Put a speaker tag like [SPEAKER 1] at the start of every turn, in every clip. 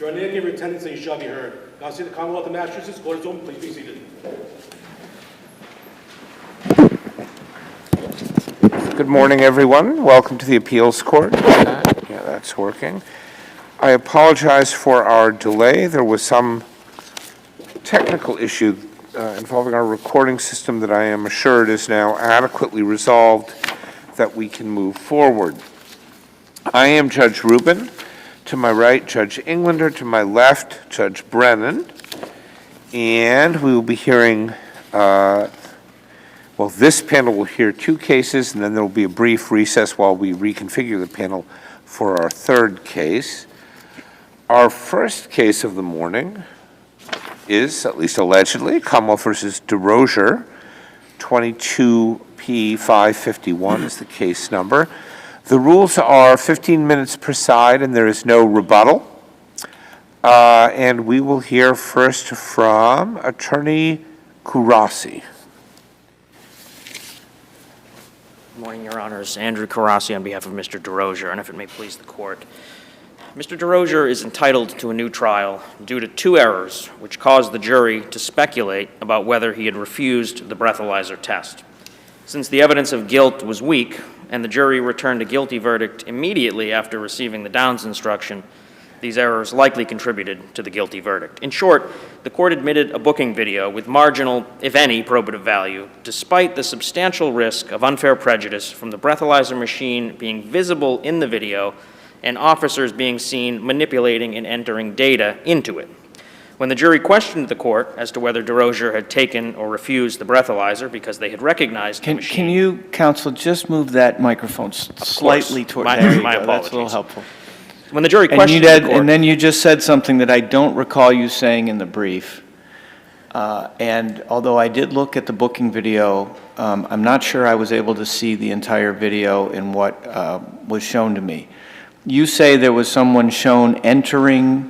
[SPEAKER 1] Your name and your attendance and you shall be heard. God save the Commonwealth of Massachusetts. Court is open. Please be seated.
[SPEAKER 2] Good morning, everyone. Welcome to the Appeals Court. Yeah, that's working. I apologize for our delay. There was some technical issue involving our recording system that I am assured is now adequately resolved, that we can move forward. I am Judge Rubin. To my right, Judge Englander. To my left, Judge Brennan. And we will be hearing, this panel will hear two cases, and then there will be a brief recess while we reconfigure the panel for our third case. Our first case of the morning is, at least allegedly, Kamo versus Derosier. 22P551 is the case number. The rules are 15 minutes per side, and there is no rebuttal. And we will hear first from Attorney Kurasi.
[SPEAKER 3] Good morning, Your Honors. Andrew Kurasi on behalf of Mr. Derosier, and if it may please the Court. Mr. Derosier is entitled to a new trial due to two errors which caused the jury to speculate about whether he had refused the breathalyzer test. Since the evidence of guilt was weak and the jury returned a guilty verdict immediately after receiving the Downs instruction, these errors likely contributed to the guilty verdict. In short, the Court admitted a booking video with marginal, if any, probative value, despite the substantial risk of unfair prejudice from the breathalyzer machine being visible in the video and officers being seen manipulating and entering data into it. When the jury questioned the Court as to whether Derosier had taken or refused the breathalyzer because they had recognized the machine.
[SPEAKER 4] Can you, counsel, just move that microphone slightly toward there you
[SPEAKER 3] my
[SPEAKER 4] go.
[SPEAKER 3] apologies.
[SPEAKER 4] That's a little helpful.
[SPEAKER 3] When the jury questioned the Court.
[SPEAKER 4] And then you just said something that I don't recall you saying in the brief. And although I did look at the booking video, I'm not sure I was able to see the entire video in what was shown to me. You say there was someone shown entering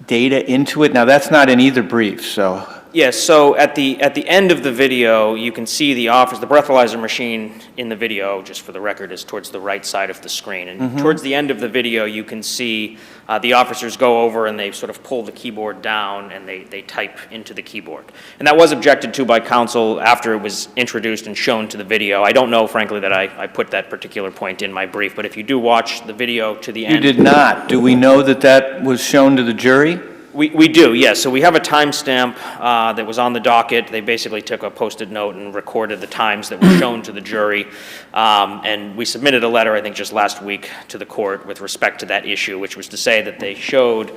[SPEAKER 4] data into it. Now, that's not in either brief, so.
[SPEAKER 3] Yes, so at the end of the video, you can see the breathalyzer machine in the video, just for the record, is towards the right side of the screen. And towards the end of the video, you can see the officers go over and they sort of pull the keyboard down and they type into the keyboard. And that was objected to by counsel after it was introduced and shown to the video. I don't know, frankly, that I put that particular point in my brief, but if you do watch the video to the end.
[SPEAKER 4] You did not. Do we know that that was shown to the jury?
[SPEAKER 3] We do, yes. So we have a timestamp that was on the docket. They basically took a Post-it note and recorded the times that were shown to the jury. And we submitted a letter, I think just last week, to the Court with respect to that issue, which was to say that they showed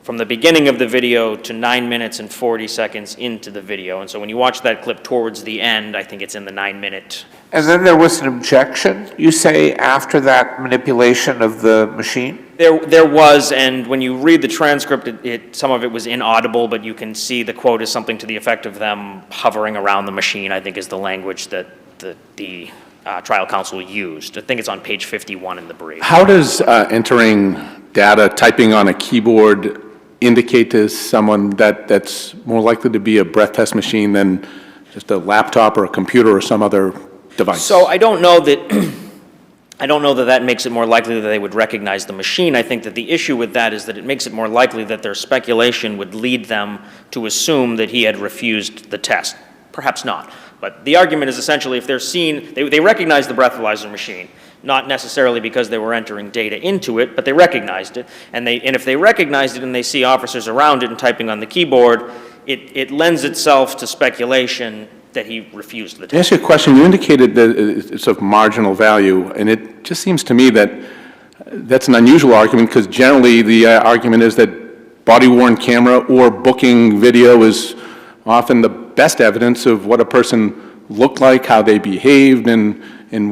[SPEAKER 3] from the beginning of the video to 9 minutes and 40 seconds into the video. And so when you watch that clip towards the end, I think it's in the 9-minute.
[SPEAKER 2] And then there was an objection, you say, after that manipulation of the machine?
[SPEAKER 3] There was, and when you read the transcript, some of it was inaudible, but you can see the quote is something to the effect of them hovering around the machine, I think is the language that the trial counsel used. I think it's on page 51 in the brief.
[SPEAKER 5] How does entering data, typing on a keyboard, indicate to someone that that's more likely to be a breath test machine than just a laptop or a computer or some other device?
[SPEAKER 3] So I don't know that that makes it more likely that they would recognize the machine. I think that the issue with that is that it makes it more likely that their speculation would lead them to assume that he had refused the test. Perhaps not. But the argument is essentially if they're seen, they recognize the breathalyzer machine, not necessarily because they were entering data into it, but they recognized it. And if they recognized it and they see officers around it and typing on the keyboard, it lends itself to speculation that he refused the test.
[SPEAKER 5] To ask you a question, you indicated that it's of marginal value, and it just seems to me that that's an unusual argument because generally the argument is that body-worn camera or booking video is often the best evidence of what a person looked like, how they behaved, and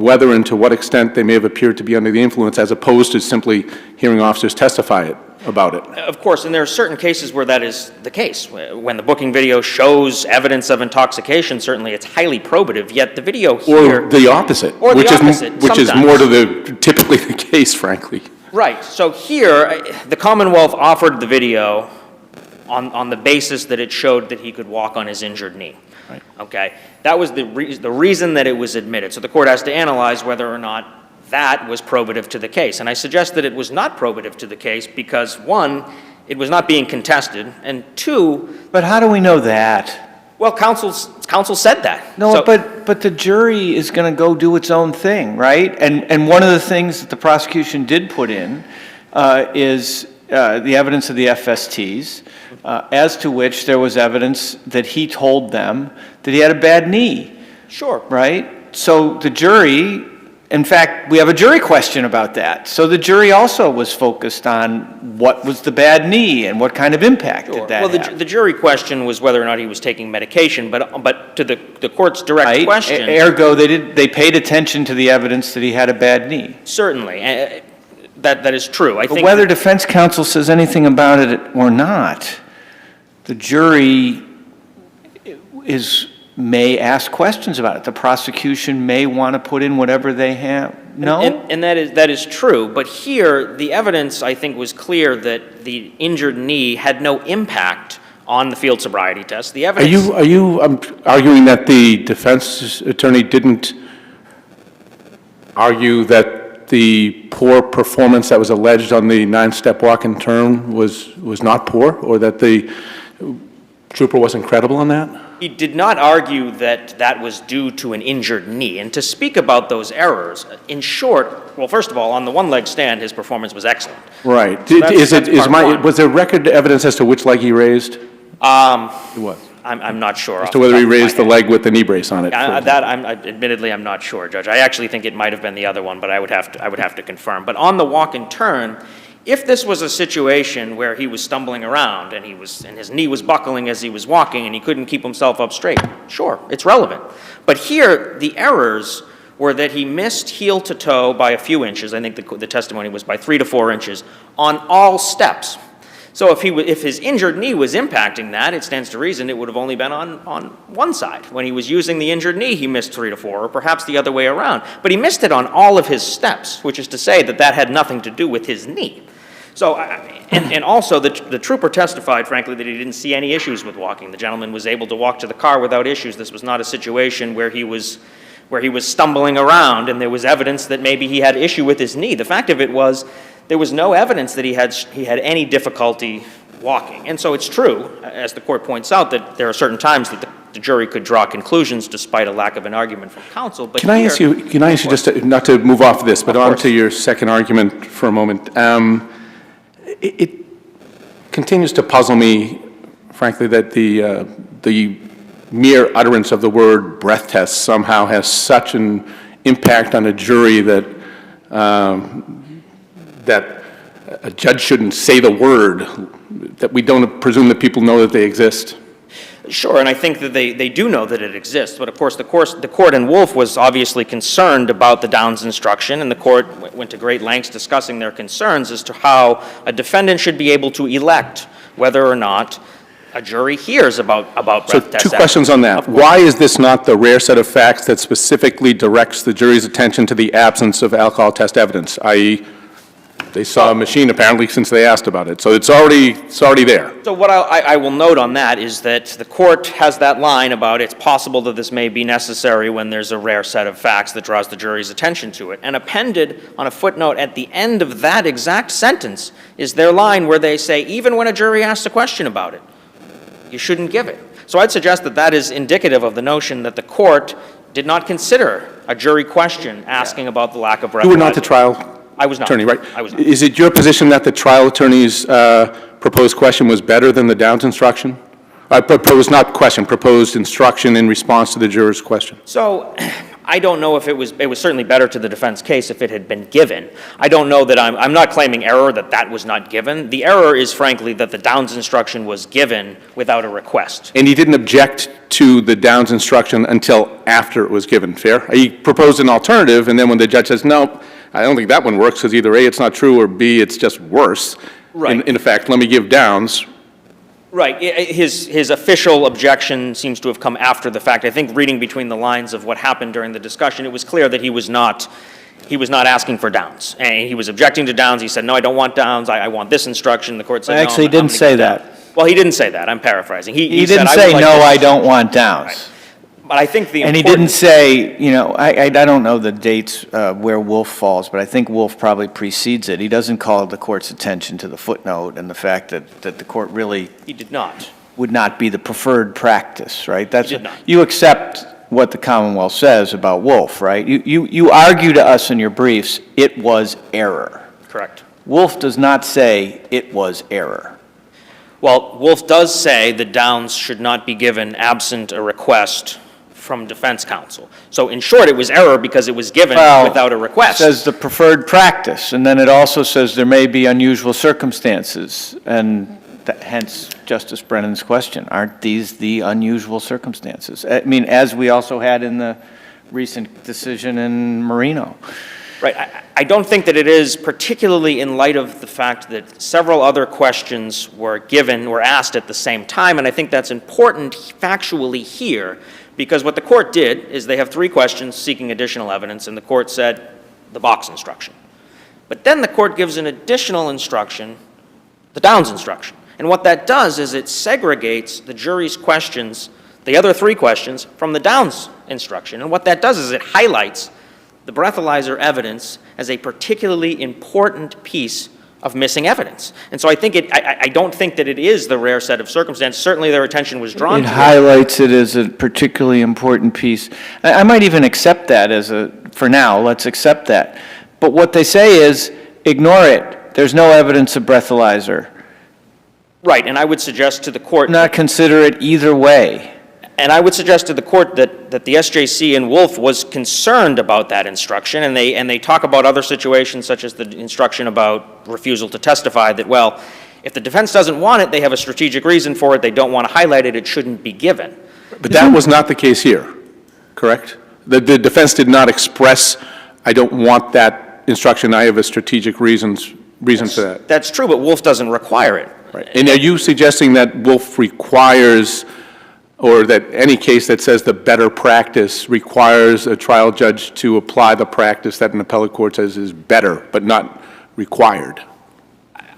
[SPEAKER 5] whether and to what extent they may have appeared to be under the influence as opposed to simply hearing officers testify about it.
[SPEAKER 3] Of course, and there are certain cases where that is the case. When the booking video shows evidence of intoxication, certainly it's highly probative, yet the video here...
[SPEAKER 5] Or the opposite.
[SPEAKER 3] Or
[SPEAKER 5] which
[SPEAKER 3] the opposite,
[SPEAKER 5] which is more to typically the case, frankly.
[SPEAKER 3] Right. So here, the Commonwealth offered the video on the basis that it showed that he could walk on his injured knee.
[SPEAKER 4] Right.
[SPEAKER 3] Okay? That was the reason that it was admitted. So the court has to analyze whether or not that was probative to the case. And I suggest that it was not probative to the case because, one, It was not being contested. And two,
[SPEAKER 4] But how do we know that?
[SPEAKER 3] well, counsel said that.
[SPEAKER 4] No,
[SPEAKER 3] So-
[SPEAKER 4] but the jury is going to go do its own thing, right? And one of the things that the prosecution did put in is the evidence of the FSTs, as to which there was evidence that he told them that he had a bad knee,
[SPEAKER 3] Sure.
[SPEAKER 4] right? So the jury, in fact, we have a jury question about that. So the jury also was focused on what was the bad knee and what kind of impact did that
[SPEAKER 3] Well,
[SPEAKER 4] have.
[SPEAKER 3] the jury question was whether or not he was taking medication, but to the court's direct
[SPEAKER 4] Right?
[SPEAKER 3] question.
[SPEAKER 4] Ergo, they paid attention to the evidence that he had a bad knee.
[SPEAKER 3] Certainly, that is true. I
[SPEAKER 4] But
[SPEAKER 3] think
[SPEAKER 4] whether defense counsel says anything about it or not, the jury may ask questions about it. The prosecution may want to put in whatever they have. No?
[SPEAKER 3] And that is true, but here, the evidence, I think, was clear that the injured knee had no impact on the field sobriety test. The
[SPEAKER 5] Are
[SPEAKER 3] evidence...
[SPEAKER 5] you arguing that the defense attorney didn't argue that the poor performance that was alleged on the 9-step walk and turn was not poor, or that the trooper wasn't credible on that?
[SPEAKER 3] He did not argue that that was due to an injured knee. And to speak about those errors, in short, well, first of all, on the one-leg stand, his performance was excellent.
[SPEAKER 5] Right.
[SPEAKER 3] That's part one.
[SPEAKER 5] Was there record evidence as to which leg he raised? It was.
[SPEAKER 3] I'm not sure.
[SPEAKER 5] As to whether he raised the leg with the knee brace on it?
[SPEAKER 3] Admittedly, I'm not sure, Judge. I actually think it might have been the other one, but I would have to confirm. But on the walk and turn, if this was a situation where he was stumbling around and his knee was buckling as he was walking and he couldn't keep himself up straight, sure, it's relevant. But here, the errors were that he missed heel to toe by a few inches. I think the testimony was by 3 to 4 inches on all steps. So if his injured knee was impacting that, it stands to reason it would have only been on one side. When he was using the injured knee, he missed 3 to 4, or perhaps the other way around. But he missed it on all of his steps, which is to say that that had nothing to do with his knee. So, and also the trooper testified, frankly, that he didn't see any issues with walking. The gentleman was able to walk to the car without issues. This was not a situation where he was stumbling around and there was evidence that maybe he had issue with his knee. The fact of it was, there was no evidence that he had any difficulty walking. And so it's true, as the court points out, that there are certain times that the jury could draw conclusions despite a lack of an argument from counsel. But
[SPEAKER 5] Can I ask you just not to move off this, but on to your second argument for a moment? It continues to puzzle me, frankly, that the mere utterance of the word breath test somehow has such an impact on a jury that that a judge shouldn't say the word, that we don't presume that people know that they exist.
[SPEAKER 3] Sure, and I think that they do know that it exists, but of course the court in Wolf was obviously concerned about the Downs instruction, and the court went to great lengths discussing their concerns as to how a defendant should be able to elect whether or not a jury hears about breath
[SPEAKER 5] So
[SPEAKER 3] test.
[SPEAKER 5] two questions on that. Why is this not the rare set of facts that specifically directs the jury's attention to the absence of alcohol test evidence, i.e., they saw a machine apparently since they asked about it, so it's already there.
[SPEAKER 3] So what I will note on that is that the court has that line about it's possible that this may be necessary when there's a rare set of facts that draws the jury's attention to it. And appended on a footnote at the end of that exact sentence is their line where they say, even when a jury asks a question about it, you shouldn't give it. So I'd suggest that that is indicative of the notion that the court did not consider a jury question asking about the lack of breath.
[SPEAKER 5] You were not the trial
[SPEAKER 3] I was not.
[SPEAKER 5] attorney, right?
[SPEAKER 3] I was not.
[SPEAKER 5] Is it your position that the trial attorney's proposed question was better than the Downs instruction? Proposed instruction in response to the juror's question?
[SPEAKER 3] So I don't know if it was certainly better to the defense case if it had been given. I don't know that I'm not claiming error that was not given. The error is frankly that the Downs instruction was given without a request.
[SPEAKER 5] And he didn't object to the Downs instruction until after it was given, fair? He proposed an alternative, and then when the judge says, no, I don't think that one works, because either A, it's not true, or B, it's just worse.
[SPEAKER 3] Right.
[SPEAKER 5] In effect, let me give Downs.
[SPEAKER 3] Right. His official objection seems to have come after the fact. I think reading between the lines of what happened during the discussion, it was clear that he was not asking for Downs. And he was objecting to Downs. He said, no, I don't want Downs. I want this instruction. The court said, no.
[SPEAKER 4] Actually, he didn't say that.
[SPEAKER 3] Well, he didn't say that. I'm paraphrasing.
[SPEAKER 4] He
[SPEAKER 3] said,
[SPEAKER 4] didn't
[SPEAKER 3] I would
[SPEAKER 4] say,
[SPEAKER 3] like
[SPEAKER 4] no,
[SPEAKER 3] this."
[SPEAKER 4] I don't want Downs.
[SPEAKER 3] But I think the
[SPEAKER 4] And he didn't say, you know, I don't know the dates where Wolf falls, but I think Wolf probably precedes it. He doesn't call the court's attention to the footnote and the fact that the court really
[SPEAKER 3] He did not.
[SPEAKER 4] would not be the preferred practice, right? That's
[SPEAKER 3] He did not.
[SPEAKER 4] You accept what the Commonwealth says about Wolf, right? You argue to us in your briefs, it was error.
[SPEAKER 3] Correct.
[SPEAKER 4] Wolf does not say it was error.
[SPEAKER 3] Well, Wolf does say that Downs should not be given absent a request from defense counsel. So in short, it was error because it was given without a request.
[SPEAKER 4] It says the preferred practice, and then it also says there may be unusual circumstances, and hence Justice Brennan's question, aren't these the unusual circumstances? I mean, as we also had in the recent decision in Marino.
[SPEAKER 3] Right. I don't think that it is, particularly in light of the fact that several other questions were asked at the same time, and I think that's important factually here, because what the court did is they have 3 questions seeking additional evidence, and the court said the box instruction. But then the court gives an additional instruction, the Downs instruction. And what that does is it segregates the jury's questions, the other 3 questions, from the Downs instruction. And what that does is it highlights the breathalyzer evidence as a particularly important piece of missing evidence. And so I think I don't think that it is the rare set of circumstances. Certainly their attention was drawn to it.
[SPEAKER 4] It highlights it as a particularly important piece. I might even accept that for now, let's accept that. But what they say is, ignore it. There's no evidence of breathalyzer.
[SPEAKER 3] Right, and I would suggest to the court...
[SPEAKER 4] Not consider it either way.
[SPEAKER 3] And I would suggest to the court that the SJC in Wolf was concerned about that instruction, and they talk about other situations such as the instruction about refusal to testify, that, well, if the defense doesn't want it, they have a strategic reason for it, they don't want to highlight it, it shouldn't be given.
[SPEAKER 5] But that was not the case here, correct? The defense did not express, I don't want that instruction, I have a strategic reason for that.
[SPEAKER 3] That's true, but Wolf doesn't require it.
[SPEAKER 5] Right. And are you suggesting that Wolf requires, or that any case that says the better practice requires a trial judge to apply the practice that an appellate court says is better, but not required?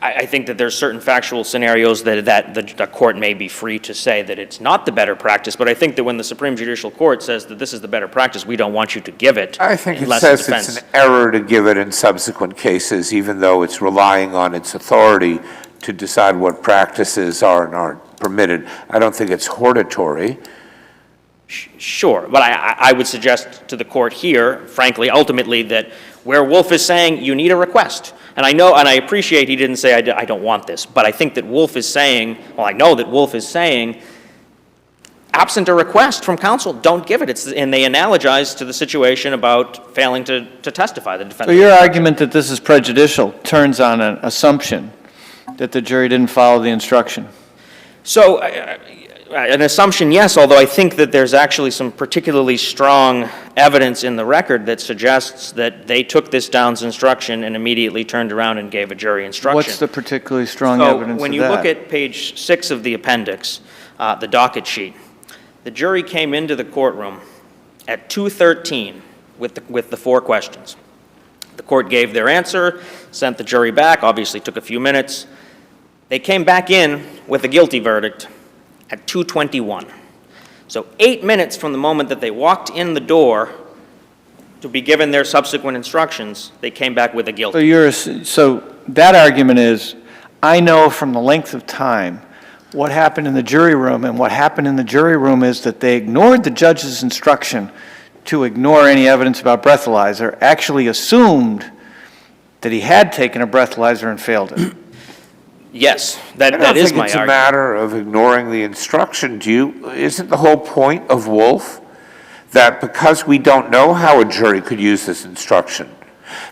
[SPEAKER 3] I think that there's certain factual scenarios that the court may be free to say that it's not the better practice, but I think that when the Supreme Judicial Court says that this is the better practice, we don't want you to give it.
[SPEAKER 2] I think it
[SPEAKER 3] unless
[SPEAKER 2] says
[SPEAKER 3] the
[SPEAKER 2] it's an error to give it in subsequent cases, even though it's relying on its authority to decide what practices are and aren't permitted. I don't think it's hortatory.
[SPEAKER 3] Sure, but I would suggest to the court here, frankly, ultimately, that where Wolf is saying you need a request, and I know and I appreciate he didn't say I don't want this, but I think that Wolf is saying, well, I know that Wolf is saying, absent a request from counsel, don't give it. And they analogize to the situation about failing to testify. The defense.
[SPEAKER 4] So your argument that this is prejudicial turns on an assumption that the jury didn't follow the instruction.
[SPEAKER 3] So, an assumption, yes, although I think that there's actually some particularly strong evidence in the record that suggests that they took this Downs instruction and immediately turned around and gave a jury instruction.
[SPEAKER 4] What's the particularly strong evidence of that?
[SPEAKER 3] When you look at page 6 of the appendix, the docket sheet, the jury came into the courtroom at 2:13 with the 4 questions. The court gave their answer, sent the jury back, obviously took a few minutes. They came back in with a guilty verdict at 2:21. So 8 minutes from the moment that they walked in the door to be given their subsequent instructions, they came back with a guilty.
[SPEAKER 4] So that argument is, I know from the length of time what happened in the jury room, and what happened in the jury room is that they ignored the judge's instruction to ignore any evidence about breathalyzer, actually assumed that he had taken a breathalyzer and failed it.
[SPEAKER 3] Yes, that is my argument.
[SPEAKER 2] I don't think it's a matter of ignoring the instruction. Isn't the whole point of Wolf that because we don't know how a jury could use this instruction,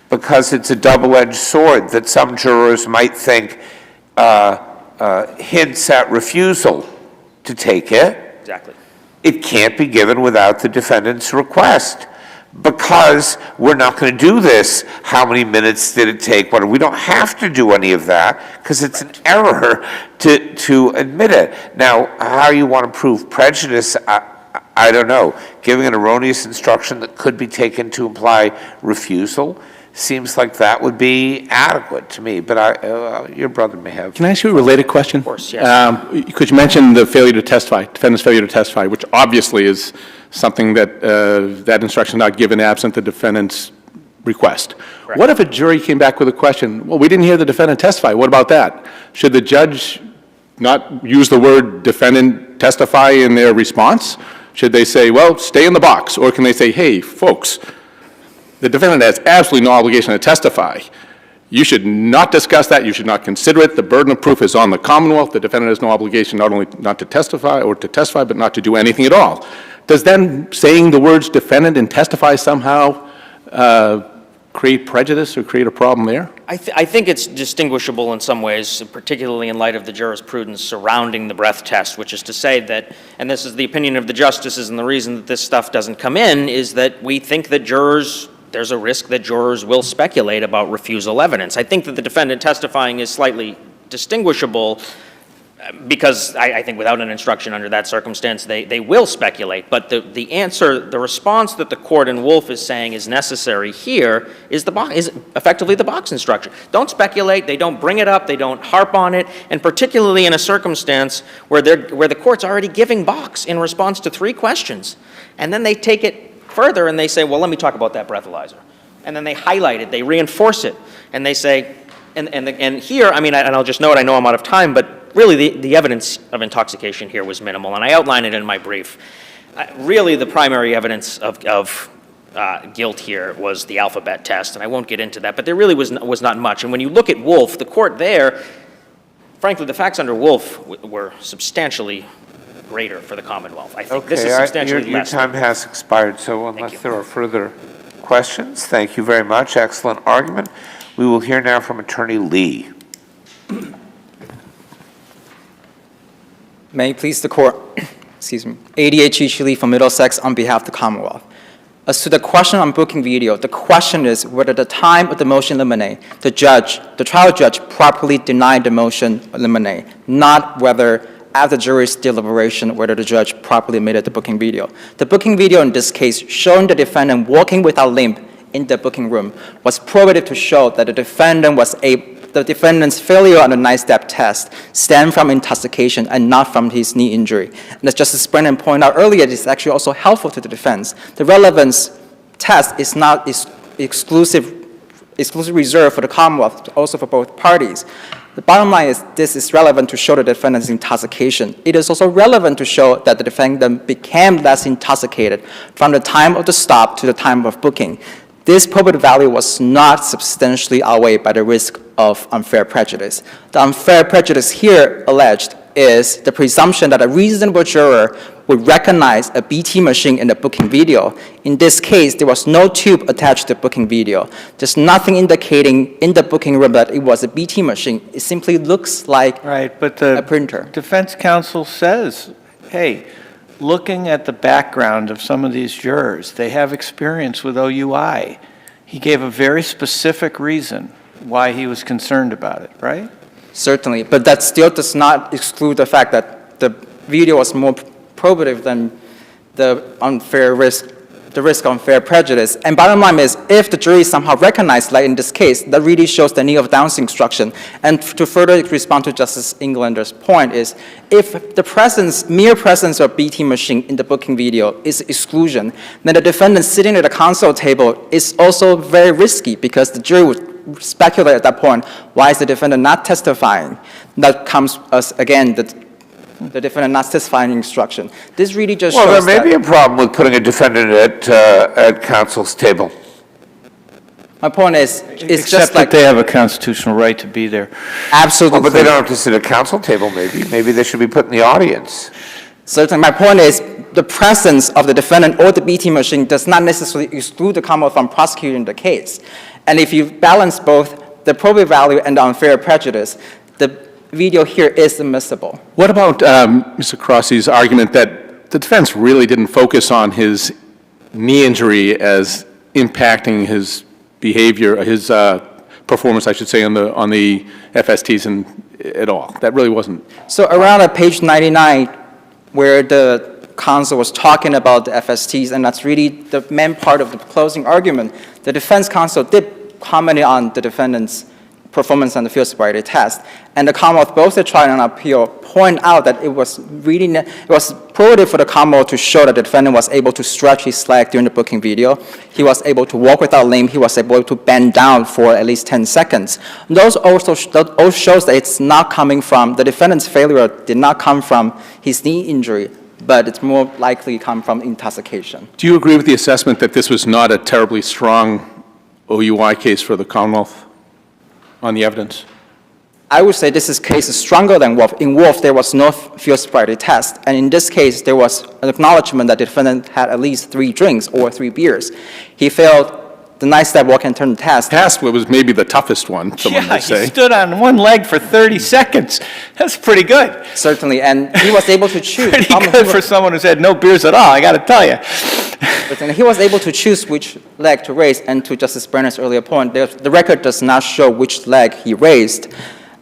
[SPEAKER 2] because it's a double-edged sword, that some jurors might think hints at refusal to take it?
[SPEAKER 3] Exactly.
[SPEAKER 2] It can't be given without the defendant's request. Because we're not going to do this, how many minutes did it take? We don't have to do any of that because it's an error to admit it. Now, how you want to prove prejudice, I don't know. Giving an erroneous instruction that could be taken to imply refusal seems like that would be adequate to me, but your brother may have.
[SPEAKER 5] Can I ask you a related question?
[SPEAKER 3] Of course, yes.
[SPEAKER 5] Because you mentioned the failure to testify, defendant's failure to testify, which obviously is something that that instruction not given absent the defendant's request.
[SPEAKER 3] Correct.
[SPEAKER 5] What if a jury came back with a question, well, we didn't hear the defendant testify, what about that? Should the judge not use the word defendant testify in their response? Should they say, well, stay in the box? Or can they say, hey, folks, the defendant has absolutely no obligation to testify. You should not discuss that. You should not consider it. The burden of proof is on the Commonwealth. The defendant has no obligation not only not to testify or to testify, but not to do anything at all. Does then saying the words defendant and testify somehow create prejudice or create a problem there?
[SPEAKER 3] I think it's distinguishable in some ways, particularly in light of the jurisprudence surrounding the breath test, which is to say that, and this is the opinion of the justices, and the reason that this stuff doesn't come in is that we think that there's a risk that jurors will speculate about refusal evidence. I think that the defendant testifying is slightly distinguishable because I think without an instruction under that circumstance, they will speculate. But the answer, the response that the court in Wolf is saying is necessary here is effectively the box instruction. Don't speculate. They don't bring it up. They don't harp on it. And particularly in a circumstance where the court's already giving box in response to 3 questions. And then they take it further and they say, well, let me talk about that breathalyzer. And then they highlight it. They reinforce it. And they say, and here, I mean, and I'll just note, I know I'm out of time, but really the evidence of intoxication here was minimal, and I outline it in my brief. Really, the primary evidence of guilt here was the alphabet test, and I won't get into that, but there really was not much. And when you look at Wolf, the court there, frankly, the facts under Wolf were substantially greater for the Commonwealth. I think this is substantially
[SPEAKER 2] your
[SPEAKER 3] less.
[SPEAKER 2] time has expired, so unless
[SPEAKER 3] you.
[SPEAKER 2] there are further questions, thank you very much. Excellent argument. We will hear now from Attorney Lee.
[SPEAKER 6] May it please the court, excuse me, ADH Lee from Middlesex on behalf of the Commonwealth. As to the question on booking video, the question is whether at the time of the motion limine, the trial judge properly denied the motion limine, not whether at the jury's deliberation, whether the judge properly admitted the booking video. The booking video in this case, showing the defendant walking without limp in the booking room, was probative to show that the defendant's failure on the 9-step test stemmed from intoxication and not from his knee injury. And as Justice Brennan pointed out earlier, it is actually also helpful to the defense. The relevance test is not exclusively reserved for the Commonwealth, also for both parties. The bottom line is this is relevant to show the defendant's intoxication. It is also relevant to show that the defendant became less intoxicated from the time of the stop to the time of booking. This probative value was not substantially outweighed by the risk of unfair prejudice. The unfair prejudice here alleged is the presumption that a reasonable juror would recognize a BT machine in the booking video. In this case, there was no tube attached to the booking video. There's nothing indicating in the booking room that it was a BT machine. It simply looks like a printer.
[SPEAKER 4] Defense counsel says, hey, looking at the background of some of these jurors, they have experience with OUI. He gave a very specific reason why he was concerned about it, right?
[SPEAKER 6] Certainly, but that still does not exclude the fact that the video was more probative than the risk of unfair prejudice. And bottom line is, if the jury somehow recognized, like in this case, that really shows the need of Downs instruction. And to further respond to Justice Englander's point is, if the mere presence of BT machine in the booking video is exclusion, then the defendant sitting at the counsel table is also very risky because the jury would speculate at that point, why is the defendant not testifying? That comes as, again, the defendant not testifying instruction. This really just shows
[SPEAKER 2] Well, there may be a problem with putting a defendant at counsel's table.
[SPEAKER 6] My point is, it's
[SPEAKER 4] Except
[SPEAKER 6] just like
[SPEAKER 4] that they have a constitutional right to be there.
[SPEAKER 6] absolutely.
[SPEAKER 2] Well, but they don't have to sit at counsel table, maybe. Maybe they should be put in the audience.
[SPEAKER 6] Certainly, my point is, the presence of the defendant or the BT machine does not necessarily exclude the Commonwealth from prosecuting the case. And if you balance both the probative value and the unfair prejudice, the video here is admissible.
[SPEAKER 5] What about Mr. Crossey's argument that the defense really didn't focus on his knee injury as impacting his behavior, his performance, I should say, on the FSTs and at all? That really wasn't.
[SPEAKER 6] So around at page 99, where the counsel was talking about the FSTs, and that's really the main part of the closing argument, the defense counsel did commented on the defendant's performance on the field sobriety test, and the Commonwealth, both the trial and appeal, point out that it was probative for the Commonwealth to show that the defendant was able to stretch his leg during the booking video. He was able to walk without limp. He was able to bend down for at least 10 seconds. Those also shows that it's not coming from, the defendant's failure did not come from his knee injury, but it's more likely come from intoxication.
[SPEAKER 5] Do you agree with the assessment that this was not a terribly strong OUI case for the Commonwealth on the evidence?
[SPEAKER 6] I would say this case is stronger than Wolf. In Wolf, there was no field sobriety test, and in this case, there was an acknowledgement that the defendant had at least 3 drinks or 3 beers. He failed the 9-step walk and turn test.
[SPEAKER 5] Test was maybe the toughest one, someone would say.
[SPEAKER 4] He stood on one leg for 30 seconds. That's pretty good.
[SPEAKER 6] Certainly, and he was able to choose.
[SPEAKER 4] Pretty good for someone who's had no beers at all, I got to tell you.
[SPEAKER 6] But he was able to choose which leg to raise, and to Justice Brennan's earlier point, the record does not show which leg he raised,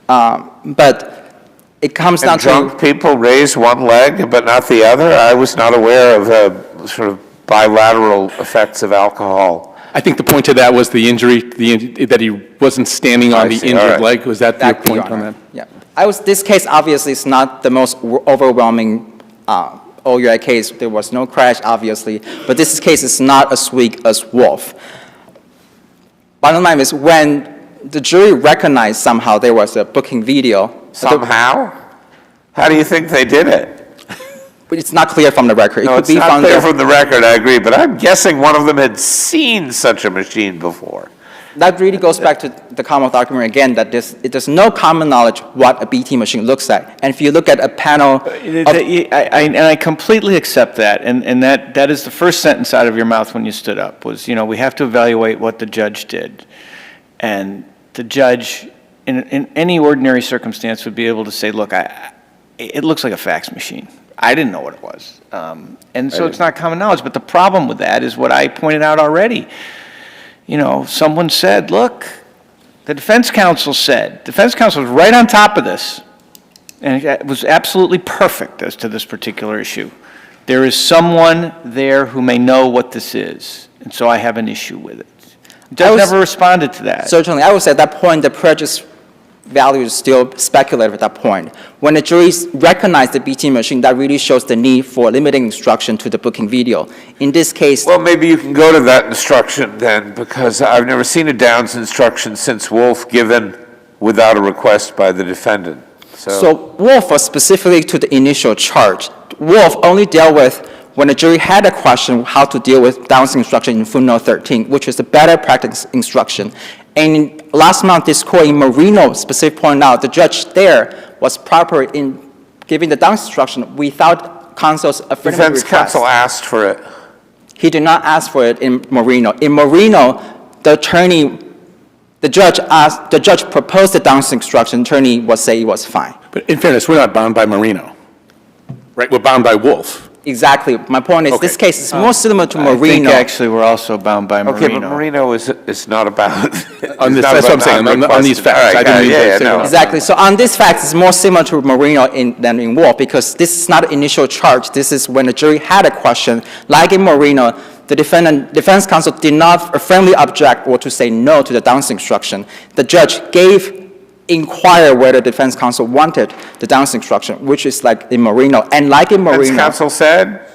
[SPEAKER 6] but it comes down to...
[SPEAKER 2] drunk people raise one leg but not the other? I was not aware of sort of bilateral effects of alcohol.
[SPEAKER 5] I think the point to that was the injury, that he wasn't standing on
[SPEAKER 2] I
[SPEAKER 5] the
[SPEAKER 2] see,
[SPEAKER 5] injured
[SPEAKER 2] all right.
[SPEAKER 5] leg. Was that your
[SPEAKER 6] Exactly,
[SPEAKER 5] point
[SPEAKER 6] Your
[SPEAKER 5] on
[SPEAKER 6] Honor.
[SPEAKER 5] that?
[SPEAKER 6] Yeah. This case obviously is not the most overwhelming OUI case. There was no crash, obviously, but this case is not as weak as Wolf. Bottom line is, when the jury recognized somehow there was a booking video...
[SPEAKER 2] Somehow? How do you think they did it?
[SPEAKER 6] But it's not clear from the record.
[SPEAKER 2] No, it's not clear from the record, I agree, but I'm guessing one of them had seen such a machine before.
[SPEAKER 6] That really goes back to the Commonwealth argument again, that there's no common knowledge what a BT machine looks like. And if you look at a panel...
[SPEAKER 4] I completely accept that, and that is the first sentence out of your mouth when you stood up, was, we have to evaluate what the judge did. And the judge, in any ordinary circumstance, would be able to say, look, it looks like a fax machine. I didn't know what it was. And so it's not common knowledge, but the problem with that is what I pointed out already. Someone said, look, the defense counsel was right on top of this, and it was absolutely perfect as to this particular issue. There is someone there who may know what this is, and so I have an issue with it. The judge never responded to that.
[SPEAKER 6] Certainly, I would say at that point, the prejudice value is still speculative at that point. When the juries recognize the BT machine, that really shows the need for limiting instruction to the booking video. In this case...
[SPEAKER 2] Well, maybe you can go to that instruction then, because I've never seen a Downs instruction since Wolf given without a request by the defendant.
[SPEAKER 6] So Wolf was specifically to the initial charge. Wolf only dealt with when the jury had a question how to deal with Downs instruction in footnote 13, which is the better practice instruction. And last month, this court in Marino specifically pointed out the judge there was proper in giving the Downs instruction without counsel's affirmative request.
[SPEAKER 2] Defense counsel asked for it.
[SPEAKER 6] He did not ask for it in Marino. In Marino, the judge proposed the Downs instruction. The attorney would say it was fine.
[SPEAKER 5] But in fairness, we're not bound by Marino, right? We're bound by Wolf.
[SPEAKER 6] Exactly. My point is, this case is more similar to Marino.
[SPEAKER 4] I think actually we're also bound by Marino.
[SPEAKER 2] Okay, but Marino is not about...
[SPEAKER 5] On this, that's what I'm saying, on these facts. I didn't mean to say that.
[SPEAKER 6] Exactly. So on this fact, it's more similar to Marino than in Wolf, because this is not an initial charge. This is when the jury had a question. Like in Marino, the defense counsel did not firmly object or to say no to the Downs instruction. The judge inquire whether the defense counsel wanted the Downs instruction, which is like in Marino. And like in Marino...
[SPEAKER 2] Defense counsel said?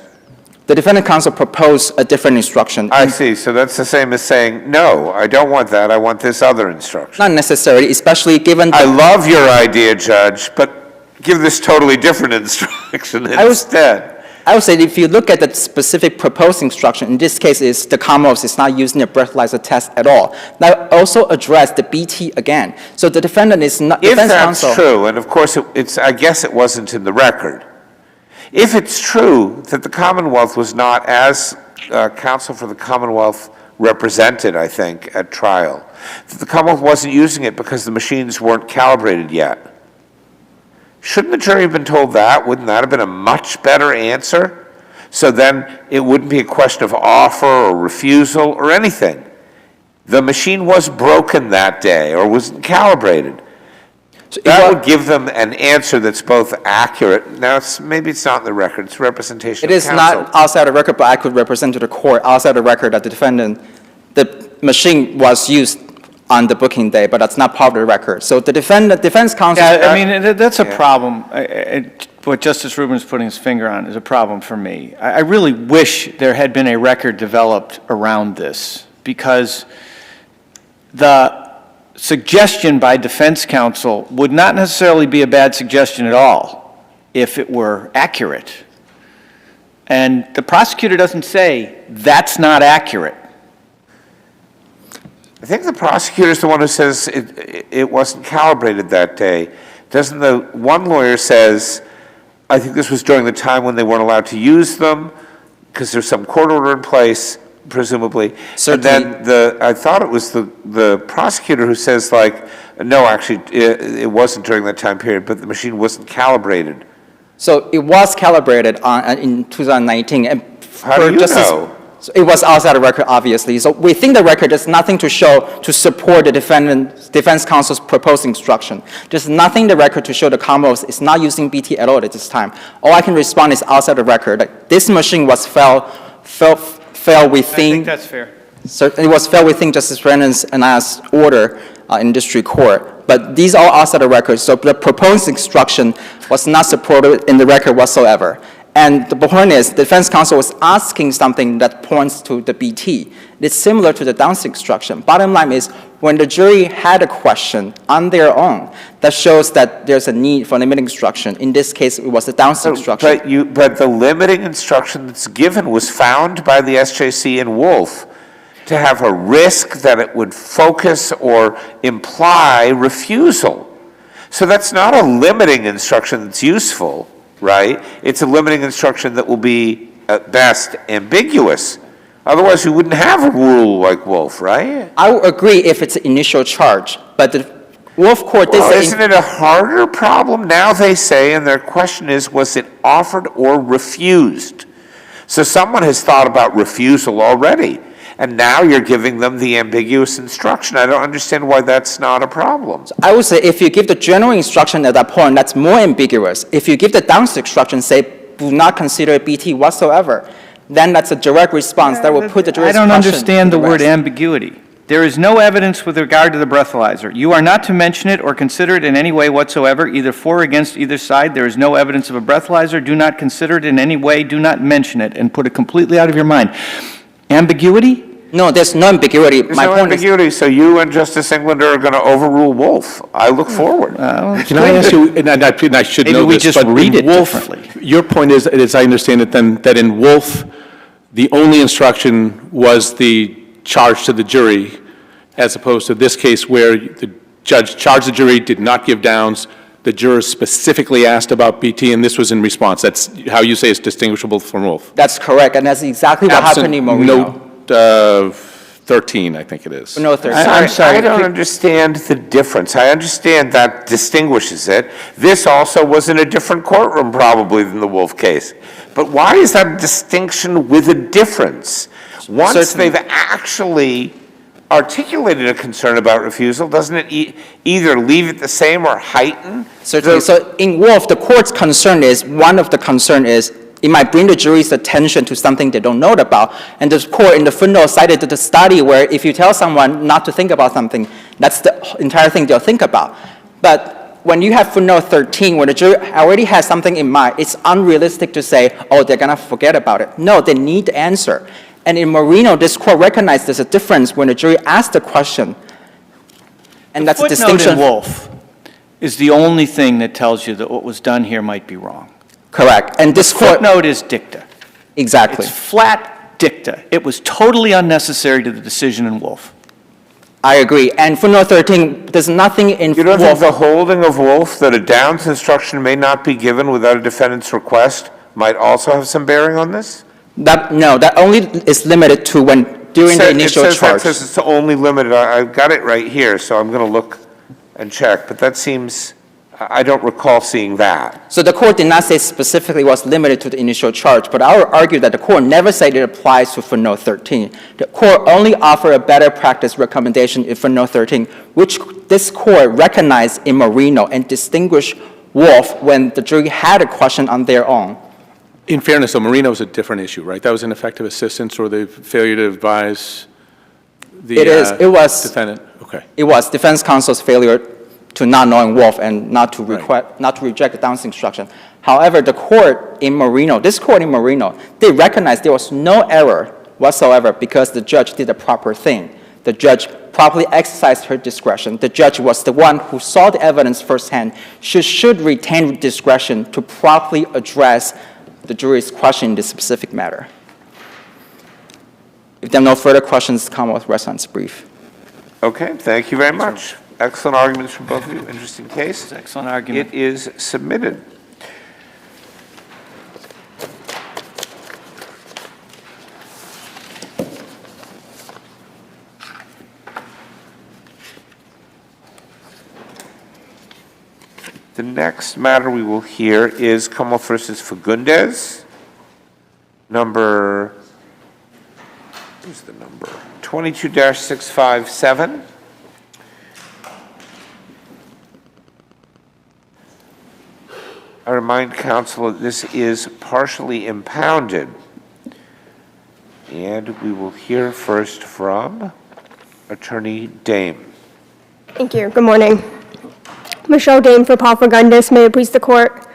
[SPEAKER 6] The defense counsel proposed a different instruction.
[SPEAKER 2] I see. So that's the same as saying, no, I don't want that. I want this other instruction.
[SPEAKER 6] Not necessarily, especially given...
[SPEAKER 2] I love your idea, Judge, but give this totally different instruction instead.
[SPEAKER 6] I would say if you look at the specific proposed instruction, in this case, the Commonwealth is not using a breathalyzer test at all. That also addressed the BT again. So the defendant is not...
[SPEAKER 2] If that's true, and of course, I guess it wasn't in the record. If it's true that the Commonwealth was not, as counsel for the Commonwealth represented, I think, at trial, that the Commonwealth wasn't using it because the machines weren't calibrated yet, shouldn't the jury have been told that? Wouldn't that have been a much better answer? So then it wouldn't be a question of offer or refusal or anything. The machine was broken that day or wasn't calibrated. So that would give them an answer that's both accurate. Now, maybe it's not in the record. It's representation of counsel.
[SPEAKER 6] It is not outside the record, but I could represent to the court outside the record that the machine was used on the booking day, but that's not part of the record. So the defense counsel...
[SPEAKER 4] Yeah, I mean, that's a problem. What Justice Rubin's putting his finger on is a problem for me. I really wish there had been a record developed around this, because the suggestion by defense counsel would not necessarily be a bad suggestion at all if it were accurate. And the prosecutor doesn't say, that's not accurate.
[SPEAKER 2] I think the prosecutor is the one who says it wasn't calibrated that day. Doesn't the one lawyer says, I think this was during the time when they weren't allowed to use them, because there's some court order in place, presumably.
[SPEAKER 6] Certainly.
[SPEAKER 2] And then I thought it was the prosecutor who says, like, no, actually, it wasn't during that time period, but the machine wasn't calibrated.
[SPEAKER 6] So it was calibrated in 2019. And
[SPEAKER 2] How do you know?
[SPEAKER 6] So it was outside the record, obviously. So we think the record has nothing to show to support the defense counsel's proposed instruction. There's nothing in the record to show the Commonwealth is not using BT at all at this time. All I can respond is outside the record. Like, this machine was fell within...
[SPEAKER 4] I think that's fair.
[SPEAKER 6] It was fell within Justice Brennan's and I's order in district court. But these are outside the record, so the proposed instruction was not supported in the record whatsoever. And the point is, the defense counsel was asking something that points to the BT. It's similar to the Downs instruction. Bottom line is, when the jury had a question on their own, that shows that there's a need for limiting instruction. In this case, it was the Downs instruction.
[SPEAKER 2] But the limiting instruction that's given was found by the SJC in Wolf to have a risk that it would focus or imply refusal. So that's not a limiting instruction that's useful, right? It's a limiting instruction that will be, at best, ambiguous. Otherwise, we wouldn't have a rule like Wolf, right?
[SPEAKER 6] I would agree if it's an initial charge, but the Wolf court did
[SPEAKER 2] Well,
[SPEAKER 6] say...
[SPEAKER 2] isn't it a harder problem? Now they say, and their question is, was it offered or refused? So someone has thought about refusal already, and now you're giving them the ambiguous instruction. I don't understand why that's not a problem.
[SPEAKER 6] I would say if you give the general instruction at that point, that's more ambiguous. If you give the Downs instruction, say, do not consider BT whatsoever, then that's a direct response that will put the jury's
[SPEAKER 4] I don't
[SPEAKER 6] question
[SPEAKER 4] understand the
[SPEAKER 6] to
[SPEAKER 4] word
[SPEAKER 6] rest.
[SPEAKER 4] ambiguity. There is no evidence with regard to the breathalyzer. You are not to mention it or consider it in any way whatsoever, either for or against either side. There is no evidence of a breathalyzer. Do not consider it in any way. Do not mention it, and put it completely out of your mind. Ambiguity?
[SPEAKER 6] No, there's no ambiguity.
[SPEAKER 2] There's no ambiguity, so you and Justice Englander are going to overrule Wolf. I look forward.
[SPEAKER 5] Can I ask you, and I should
[SPEAKER 4] Maybe
[SPEAKER 5] know
[SPEAKER 4] we
[SPEAKER 5] this,
[SPEAKER 4] just
[SPEAKER 5] but
[SPEAKER 4] read
[SPEAKER 5] in
[SPEAKER 4] it
[SPEAKER 5] Wolf,
[SPEAKER 4] differently.
[SPEAKER 5] your point is, as I understand it then, that in Wolf, the only instruction was the charge to the jury, as opposed to this case where the judge charged the jury, did not give Downs, the jurors specifically asked about BT, and this was in response. That's how you say it's distinguishable from Wolf.
[SPEAKER 6] That's correct, and that's exactly what happened in Marino.
[SPEAKER 5] Note 13, I think it is.
[SPEAKER 6] No, 13.
[SPEAKER 2] I'm sorry, I don't understand the difference. I understand that distinguishes it. This also was in a different courtroom probably than the Wolf case. But why is that a distinction with a difference? Once
[SPEAKER 6] Certainly.
[SPEAKER 2] they've actually articulated a concern about refusal, doesn't it either leave it the same or heighten?
[SPEAKER 6] Certainly. So in Wolf, the court's concern is, one of the concern is, it might bring the jury's attention to something they don't know about. And the court in the footnote cited the study where if you tell someone not to think about something, that's the entire thing they'll think about. But when you have footnote 13, where the jury already has something in mind, it's unrealistic to say, oh, they're going to forget about it. No, they need the answer. And in Marino, this court recognized there's a difference when the jury asked the question. And that's a distinction.
[SPEAKER 4] Footnote in Wolf is the only thing that tells you that what was done here might be wrong.
[SPEAKER 6] Correct. And this court...
[SPEAKER 4] Footnote is dicta.
[SPEAKER 6] Exactly.
[SPEAKER 4] It's flat dicta. It was totally unnecessary to the decision in Wolf.
[SPEAKER 6] I agree. And footnote 13, there's nothing in
[SPEAKER 2] You don't think
[SPEAKER 6] Wolf...
[SPEAKER 2] the holding of Wolf that a Downs instruction may not be given without a defendant's request might also have some bearing on this?
[SPEAKER 6] No, that only is limited to when, during the initial charge.
[SPEAKER 2] It says it's only limited. I've got it right here, so I'm going to look and check. But that seems, I don't recall seeing that.
[SPEAKER 6] So the court did not say specifically was limited to the initial charge, but I would argue that the court never said it applies to footnote 13. The court only offered a better practice recommendation in footnote 13, which this court recognized in Marino and distinguished Wolf when the jury had a question on their own.
[SPEAKER 5] In fairness, though, Marino was a different issue, right? That was ineffective assistance or the failure to advise the
[SPEAKER 6] It was
[SPEAKER 5] defendant. Okay.
[SPEAKER 6] It was defense counsel's failure to not know involve and not to reject the Downs instruction. However, this court in Marino, they recognized there was no error whatsoever because the judge did the proper thing. The judge properly exercised her discretion. The judge was the one who saw the evidence firsthand. She should retain discretion to properly address the jury's question in this specific matter. If there are no further questions, Commonwealth rests on its brief.
[SPEAKER 2] Okay, thank you very much. Excellent arguments from both of you. Interesting case.
[SPEAKER 4] Excellent argument.
[SPEAKER 2] It is submitted. The next matter we will hear is Kamo versus Fugundas, number, who's the number? 22-657. I remind counsel that this is partially impounded. And we will hear first from Attorney Dame.
[SPEAKER 7] Thank you. Good morning. Michelle Dame for Paul Fagundes. May it please the court.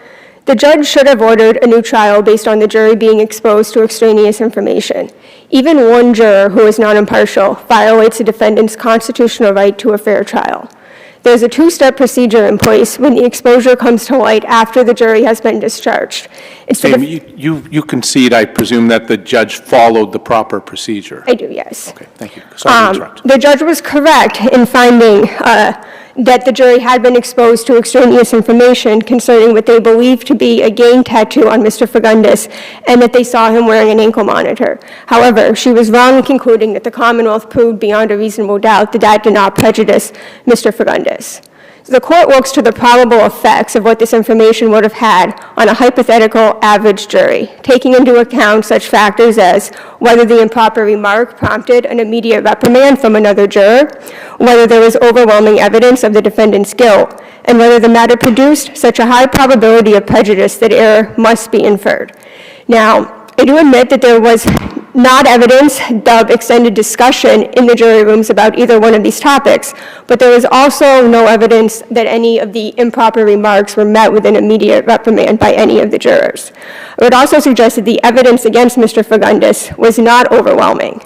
[SPEAKER 7] The judge should have ordered a new trial based on the jury being exposed to extraneous information. Even one juror who is not impartial violates the defendant's constitutional right to a fair trial. There's a two-step procedure in place when the exposure comes to light after the jury has been discharged.
[SPEAKER 5] Dame, you concede, I presume, that the judge followed the proper procedure?
[SPEAKER 7] I do, yes.
[SPEAKER 5] Okay, thank you. Sorry to interrupt.
[SPEAKER 7] The judge was correct in finding that the jury had been exposed to extraneous information concerning what they believed to be a gang tattoo on Mr. Fugundas and that they saw him wearing an ankle monitor. However, she was wrong in concluding that the Commonwealth proved beyond a reasonable doubt that that did not prejudice Mr. Fugundas. The court looks to the probable effects of what this information would have had on a hypothetical average jury, taking into account such factors as whether the improper remark prompted an immediate reprimand from another juror, whether there was overwhelming evidence of the defendant's guilt, and whether the matter produced such a high probability of prejudice that error must be inferred. Now, I do admit that there was not evidence of extended discussion in the jury rooms about either one of these topics, but there was also no evidence that any of the improper remarks were met with an immediate reprimand by any of the jurors. I would also suggest that the evidence against Mr. Fugundas was not overwhelming.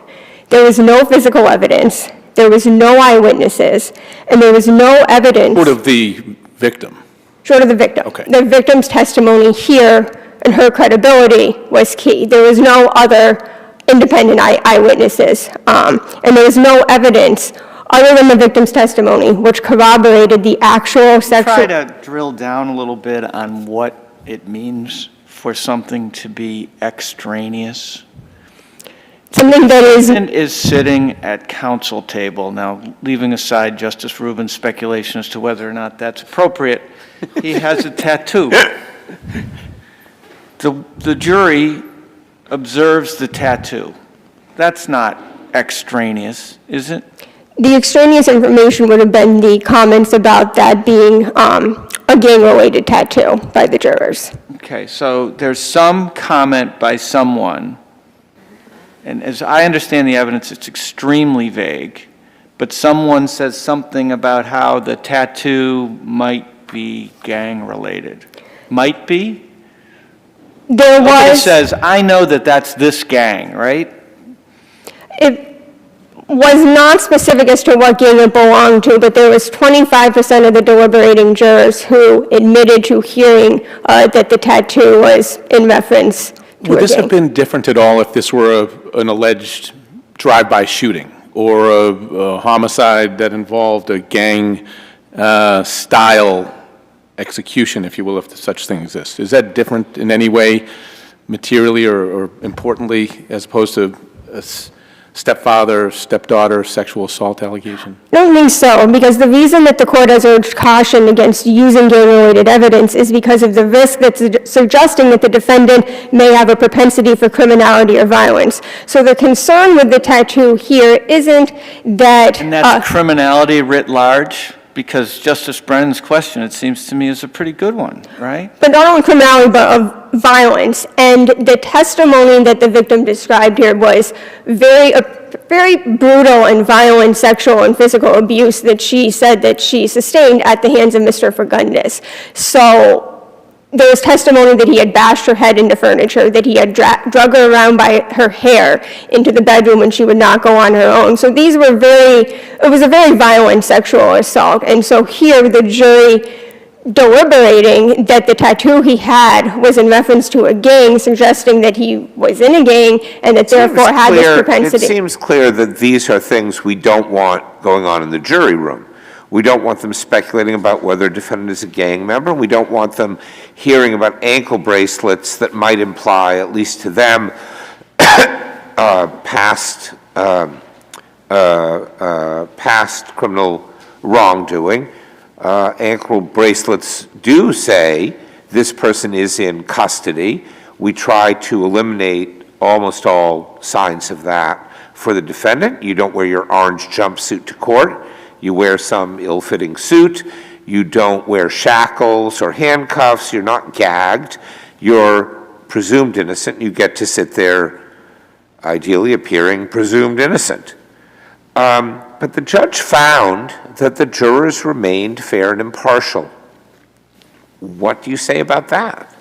[SPEAKER 7] There was no physical evidence, there was no eyewitnesses, and there was no evidence.
[SPEAKER 5] Short of the victim?
[SPEAKER 7] Short of the victim.
[SPEAKER 5] Okay.
[SPEAKER 7] The victim's testimony here and her credibility was key. There was no other independent eyewitnesses, and there was no evidence other than the victim's testimony which corroborated the actual sexual.
[SPEAKER 4] Try to drill down a little bit on what it means for something to be extraneous.
[SPEAKER 7] Something that
[SPEAKER 4] is sitting at counsel table. Now, leaving aside Justice Rubin's speculation as to whether or not that's appropriate, he has a tattoo. The jury observes the tattoo. That's not extraneous, is it?
[SPEAKER 7] the extraneous information would have been the comments about that being a gang-related tattoo by the jurors.
[SPEAKER 4] Okay, so there's some comment by someone, and as I understand the evidence, it's extremely vague, but someone says something about how the tattoo might be gang-related. Might be?
[SPEAKER 7] There
[SPEAKER 4] It
[SPEAKER 7] was,
[SPEAKER 4] says, I know that that's this gang, right?
[SPEAKER 7] it was not specific as to what gang it belonged to, but there was 25% of the deliberating jurors who admitted to hearing that the tattoo was in reference to
[SPEAKER 5] Would
[SPEAKER 7] a
[SPEAKER 5] this have
[SPEAKER 7] gang.
[SPEAKER 5] been different at all if this were an alleged drive-by shooting or a homicide that involved a gang-style execution, if you will, if such thing exists? Is that different in any way, materially or importantly, as opposed to a stepfather, stepdaughter, sexual assault allegation?
[SPEAKER 7] I don't think so, because the reason that the court has urged caution against using gang-related evidence is because of the risk that's suggesting that the defendant may have a propensity for criminality or violence. So the concern with the tattoo here isn't that...
[SPEAKER 4] And that's criminality writ large? Because Justice Brennan's question, it seems to me, is a pretty good one, right?
[SPEAKER 7] But not only criminality, but of violence. And the testimony that the victim described here was very brutal and violent sexual and physical abuse that she said that she sustained at the hands of Mr. Fagundes. So there was testimony that he had bashed her head into furniture, that he had drug her around by her hair into the bedroom when she would not go on her own. So these were it was a very violent sexual assault. And so here the jury deliberating that the tattoo he had was in reference to a gang, suggesting that he was in a gang and that therefore had this propensity.
[SPEAKER 2] It seems clear that these are things we don't want going on in the jury room. We don't want them speculating about whether a defendant is a gang member. We don't want them hearing about ankle bracelets that might imply, at least to them, past criminal wrongdoing. Ankle bracelets do say this person is in custody. We try to eliminate almost all signs of that for the defendant. You don't wear your orange jumpsuit to court. You wear some ill-fitting suit. You don't wear shackles or handcuffs. You're not gagged. You're presumed innocent. You get to sit there, ideally appearing presumed innocent. But the judge found that the jurors remained fair and impartial. What do you say about that?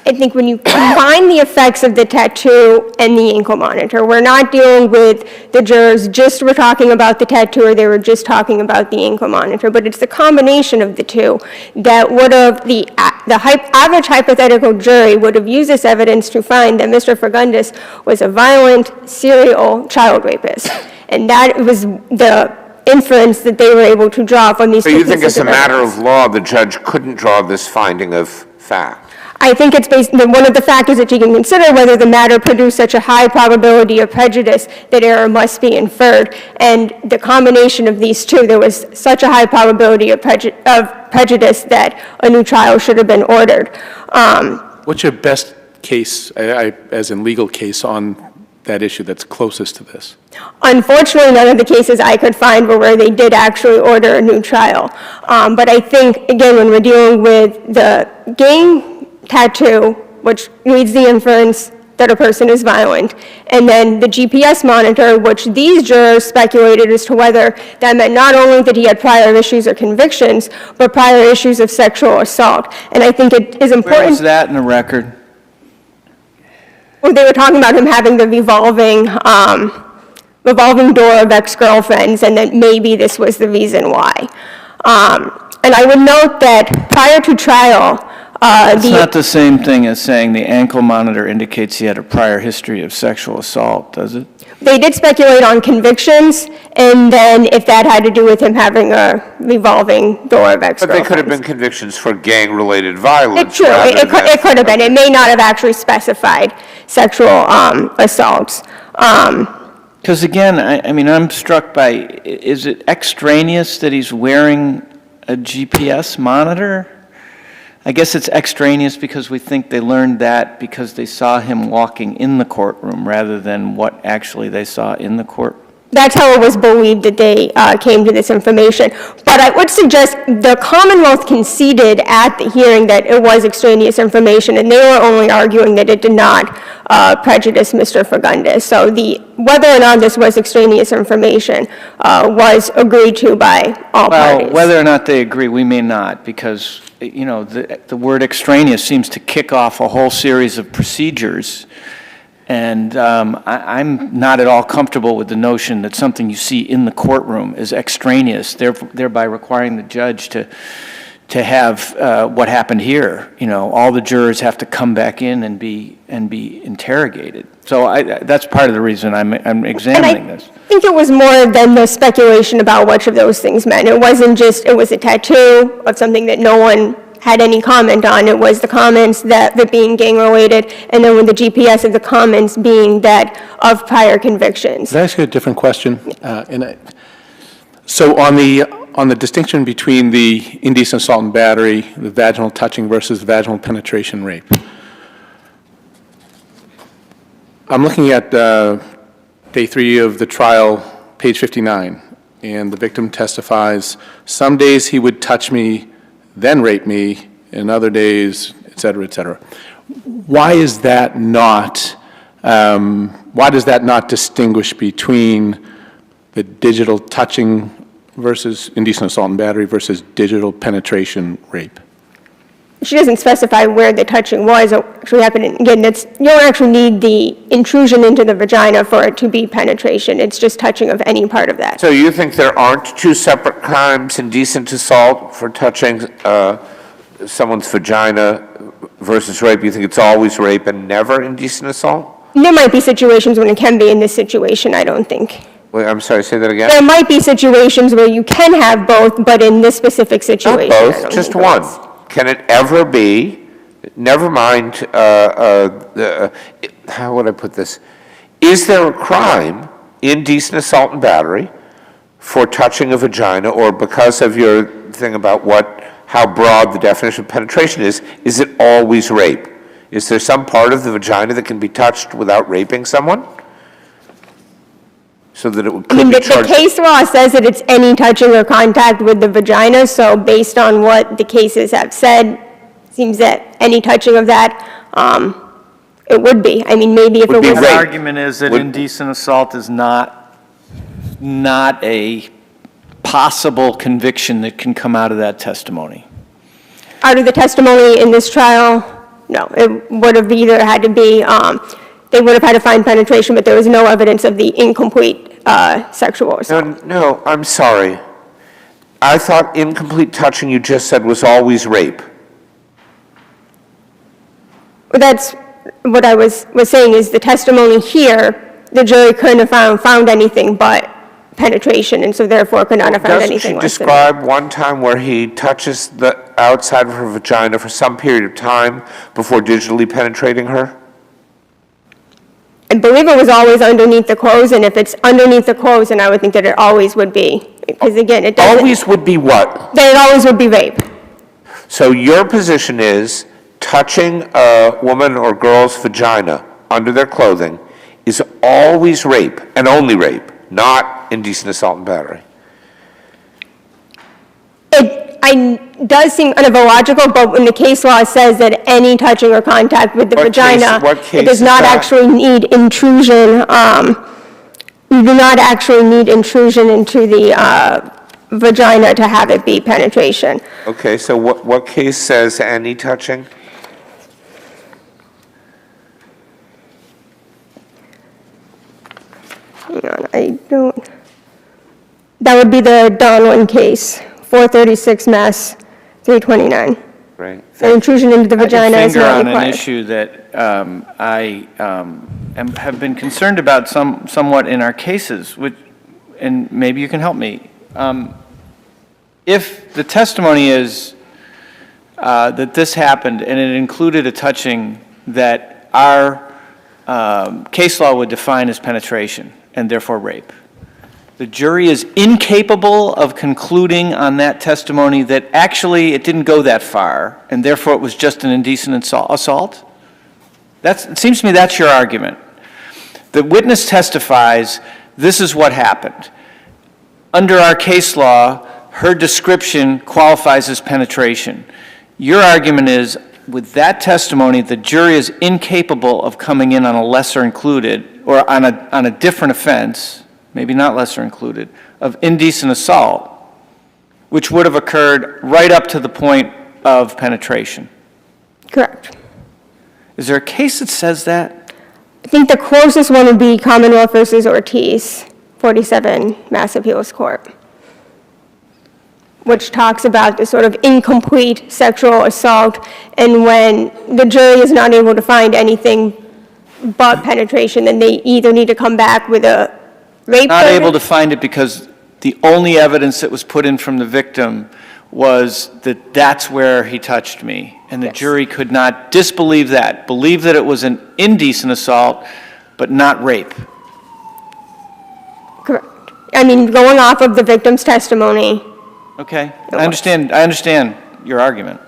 [SPEAKER 7] I think when you combine the effects of the tattoo and the ankle monitor, we're not dealing with the jurors just were talking about the tattoo or they were just talking about the ankle monitor, but it's the combination of the two that would have, the average hypothetical jury would have used this evidence to find that Mr. Fugundas was a violent serial child rapist. And that was the inference that they were able to draw from these two
[SPEAKER 2] So you
[SPEAKER 7] pieces
[SPEAKER 2] think as a
[SPEAKER 7] of
[SPEAKER 2] matter
[SPEAKER 7] evidence.
[SPEAKER 2] of law, the judge couldn't draw this finding of fact?
[SPEAKER 7] I think it's one of the factors that you can consider whether the matter produced such a high probability of prejudice that error must be inferred. And the combination of these two, there was such a high probability of prejudice that a new trial should have been ordered.
[SPEAKER 5] What's your best case, as in legal case, on that issue that's closest to this?
[SPEAKER 7] Unfortunately, none of the cases I could find were where they did actually order a new trial. But I think, again, when we're dealing with the gang tattoo, which leads the inference that a person is violent, and then the GPS monitor, which these jurors speculated as to whether that meant not only that he had prior issues or convictions, but prior issues of sexual assault. And I think it is important.
[SPEAKER 4] Where was that in the record?
[SPEAKER 7] Well, they were talking about him having the revolving door of ex-girlfriends, and that maybe this was the reason why. And I would note that prior to trial,
[SPEAKER 4] It's not the same thing as saying the ankle monitor indicates he had a prior history of sexual assault, does it?
[SPEAKER 7] they did speculate on convictions, and then if that had to do with him having a revolving door of ex-girlfriends.
[SPEAKER 2] But they could have been convictions for gang-related violence.
[SPEAKER 7] True,
[SPEAKER 2] rather
[SPEAKER 7] it
[SPEAKER 2] than-
[SPEAKER 7] could have been. It may not have actually specified sexual assaults.
[SPEAKER 4] Because again, I mean, I'm struck by, is it extraneous that he's wearing a GPS monitor? I guess it's extraneous because we think they learned that because they saw him walking in the courtroom rather than what actually they saw in the court.
[SPEAKER 7] That's how it was believed that they came to this information. But I would suggest the Commonwealth conceded at the hearing that it was extraneous information, and they were only arguing that it did not prejudice Mr. Fugundas. So whether or not this was extraneous information was agreed to by all parties.
[SPEAKER 4] Well, whether or not they agree, we may not, because, you know, the word extraneous seems to kick off a whole series of procedures. And I'm not at all comfortable with the notion that something you see in the courtroom is extraneous, thereby requiring the judge to have what happened here. You know, all the jurors have to come back in and be interrogated. So that's part of the reason I'm examining this.
[SPEAKER 7] I think it was more than the speculation about which of those things meant. It wasn't just, it was a tattoo of something that no one had any comment on. It was the comments that being gang-related, and then with the GPS of the comments being that of prior convictions.
[SPEAKER 5] Can I ask you a different question? So on the distinction between the indecent assault and battery, the vaginal touching versus vaginal penetration rape, I'm looking at day 3 of the trial, page 59, and the victim testifies, some days he would touch me, then rape me, and other days et cetera, et cetera. Why is that not, why does that not distinguish between the digital touching versus indecent assault and battery versus digital penetration rape?
[SPEAKER 7] She doesn't specify where the touching was actually happening. Again, you don't actually need the intrusion into the vagina for it to be penetration. It's just touching of any part of that.
[SPEAKER 2] So you think there aren't two separate crimes, indecent assault for touching someone's vagina versus rape? You think it's always rape and never indecent assault?
[SPEAKER 7] There might be situations when it can be. In this situation, I don't think.
[SPEAKER 2] Wait, I'm sorry, say that again?
[SPEAKER 7] There might be situations where you can have both, but in this specific
[SPEAKER 2] Not
[SPEAKER 7] situation, I
[SPEAKER 2] both,
[SPEAKER 7] don't
[SPEAKER 2] just
[SPEAKER 7] think
[SPEAKER 2] one.
[SPEAKER 7] it is.
[SPEAKER 2] Can it ever be, never mind, how would I put this? Is there a crime, indecent assault and battery, for touching a vagina, or because of your thing about how broad the definition of penetration is it always rape? Is there some part of the vagina that can be touched without raping someone? So that it could be
[SPEAKER 7] The
[SPEAKER 2] charged?
[SPEAKER 7] case law says that it's any touching or contact with the vagina, so based on what the cases have said, seems that any touching of that, it would be. I mean, maybe if
[SPEAKER 2] Would
[SPEAKER 7] it
[SPEAKER 2] be
[SPEAKER 7] was.
[SPEAKER 4] The
[SPEAKER 2] rape.
[SPEAKER 4] argument is that
[SPEAKER 2] Would-
[SPEAKER 4] indecent assault is not a possible conviction that can come out of that testimony.
[SPEAKER 7] Out of the testimony in this trial, no, it would have either had to be, they would have had to find penetration, but there was no evidence of the incomplete sexual assault.
[SPEAKER 2] No, I'm sorry. I thought incomplete touching you just said was always rape.
[SPEAKER 7] That's what I was saying, is the testimony here, the jury couldn't have found anything but penetration, and so therefore could not have found anything
[SPEAKER 2] Doesn't she
[SPEAKER 7] less than.
[SPEAKER 2] describe one time where he touches the outside of her vagina for some period of time before digitally penetrating her?
[SPEAKER 7] I believe it was always underneath the clothes, and if it's underneath the clothes, then I would think that it always would be. Because again, it doesn't.
[SPEAKER 2] Always would be what?
[SPEAKER 7] That it always would be rape.
[SPEAKER 2] So your position is touching a woman or girl's vagina under their clothing is always rape, and only rape, not indecent assault and battery.
[SPEAKER 7] It does seem kind of illogical, but when the case law says that any touching or contact with the
[SPEAKER 2] What case-
[SPEAKER 7] vagina,
[SPEAKER 2] what
[SPEAKER 7] it
[SPEAKER 2] case
[SPEAKER 7] does
[SPEAKER 2] is
[SPEAKER 7] not
[SPEAKER 2] that?
[SPEAKER 7] actually need intrusion, you do not actually need intrusion into the vagina to have it be penetration.
[SPEAKER 2] Okay, so what case says any touching?
[SPEAKER 7] Hang on, I don't, that would be the Donlin case, 436 Mass. 329.
[SPEAKER 2] Right.
[SPEAKER 7] The intrusion into the vagina is not
[SPEAKER 4] I have a finger on an
[SPEAKER 7] required.
[SPEAKER 4] issue that I have been concerned about somewhat in our cases, and maybe you can help me. If the testimony is that this happened and it included a touching that our case law would define as penetration and therefore rape, the jury is incapable of concluding on that testimony that actually it didn't go that far, and therefore it was just an indecent assault? It seems to me that's your argument. The witness testifies, this is what happened. Under our case law, her description qualifies as penetration. Your argument is, with that testimony, the jury is incapable of coming in on a lesser included, or on a different offense, maybe not lesser included, of indecent assault, which would have occurred right up to the point of penetration.
[SPEAKER 7] Correct.
[SPEAKER 4] Is there a case that says that?
[SPEAKER 7] I think the closest one would be Commonwealth versus Ortiz, 47 Mass Appeals Court, which talks about the sort of incomplete sexual assault, and when the jury is not able to find anything but penetration, then they either need to come back with a rape
[SPEAKER 4] Not able to
[SPEAKER 7] verdict.
[SPEAKER 4] find it because the only evidence that was put in from the victim was that that's where he touched me. And the
[SPEAKER 7] Yes.
[SPEAKER 4] jury could not disbelieve that, believe that it was an indecent assault, but not rape.
[SPEAKER 7] Correct. I mean, going off of the victim's testimony,
[SPEAKER 4] Okay?
[SPEAKER 7] was.
[SPEAKER 4] I understand your argument.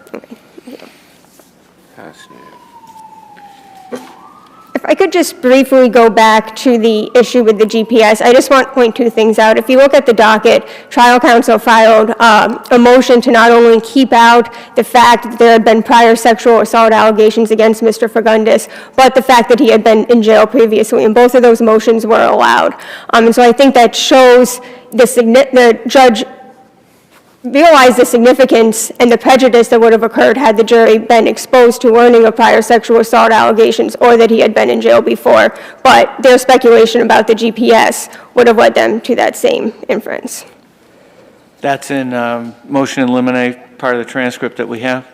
[SPEAKER 7] If I could just briefly go back to the issue with the GPS, I just want to point two things out. If you look at the docket, trial counsel filed a motion to not only keep out the fact that there had been prior sexual assault allegations against Mr. Fugundas, but the fact that he had been in jail previously, and both of those motions were allowed. And so I think that shows the judge realized the significance and the prejudice that would have occurred had the jury been exposed to learning of prior sexual assault allegations or that he had been in jail before. But their speculation about the GPS would have led them to that same inference.
[SPEAKER 4] That's in motion and eliminate part of the transcript that we have?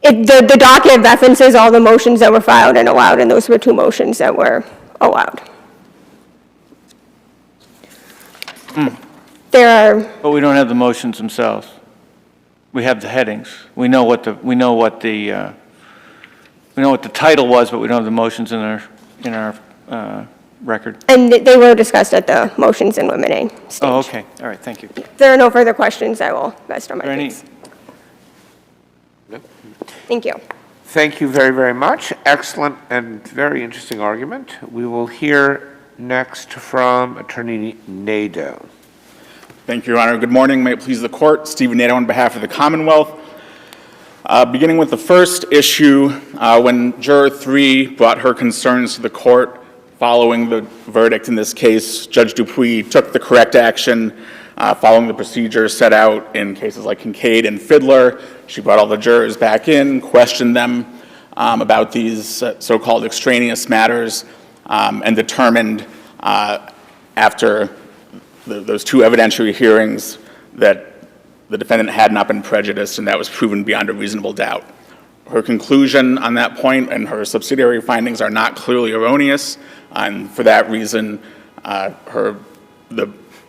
[SPEAKER 7] The docket references all the motions that were filed and allowed, and those were two motions that were allowed. There are.
[SPEAKER 4] But we don't have the motions themselves. We have the headings. We know what the title was, but we don't have the motions in our record.
[SPEAKER 7] And they were discussed at the motions in limine stage.
[SPEAKER 4] Oh, okay. All right. Thank you.
[SPEAKER 7] If there are no further questions, I will rest on my
[SPEAKER 4] Are there any-
[SPEAKER 7] case. Thank you.
[SPEAKER 2] Thank you very, very much. Excellent and very interesting argument. We will hear next from Attorney Nadeau.
[SPEAKER 8] Thank you, Your Honor. Good morning. May it please the Court. Stephen Nadeau on behalf of the Commonwealth. Beginning with the first issue, when Juror 3 brought her concerns to the Court following the verdict in this case, Judge Dupuy took the correct action following the procedure set out in cases like Kincaid and Fiddler. She brought all the jurors back in, questioned them about these so-called extraneous matters, and determined after those two evidentiary hearings that the defendant had not been prejudiced, and that was proven beyond a reasonable doubt. Her conclusion on that point and her subsidiary findings are not clearly erroneous, and for that reason, her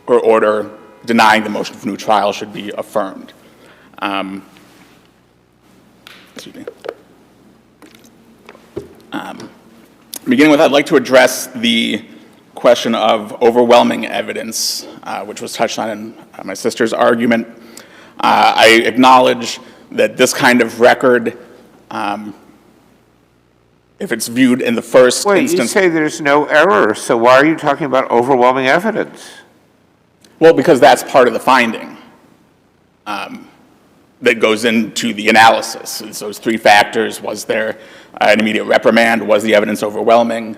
[SPEAKER 8] order denying the motion for new trial should be affirmed. Excuse me. Beginning with, I'd like to address the question of overwhelming evidence, which was touched on in my sister's argument. I acknowledge that this kind of record, if it's viewed in the first instance...
[SPEAKER 2] Wait, you say there's no error, so why are you talking about overwhelming evidence?
[SPEAKER 8] Well, because that's part of the finding that goes into the analysis. It's those three factors. Was there an immediate reprimand? Was the evidence overwhelming?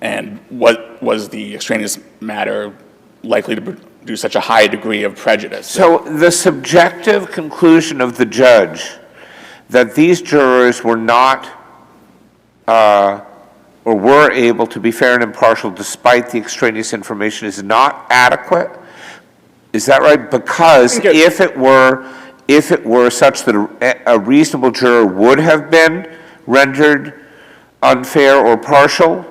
[SPEAKER 8] And what was the extraneous matter likely to produce such a high degree of prejudice?
[SPEAKER 2] So the subjective conclusion of the judge that these jurors were not or were able to be fair and impartial despite the extraneous information is not adequate? Is that right? Because if it were such that a reasonable juror would have been rendered unfair or partial,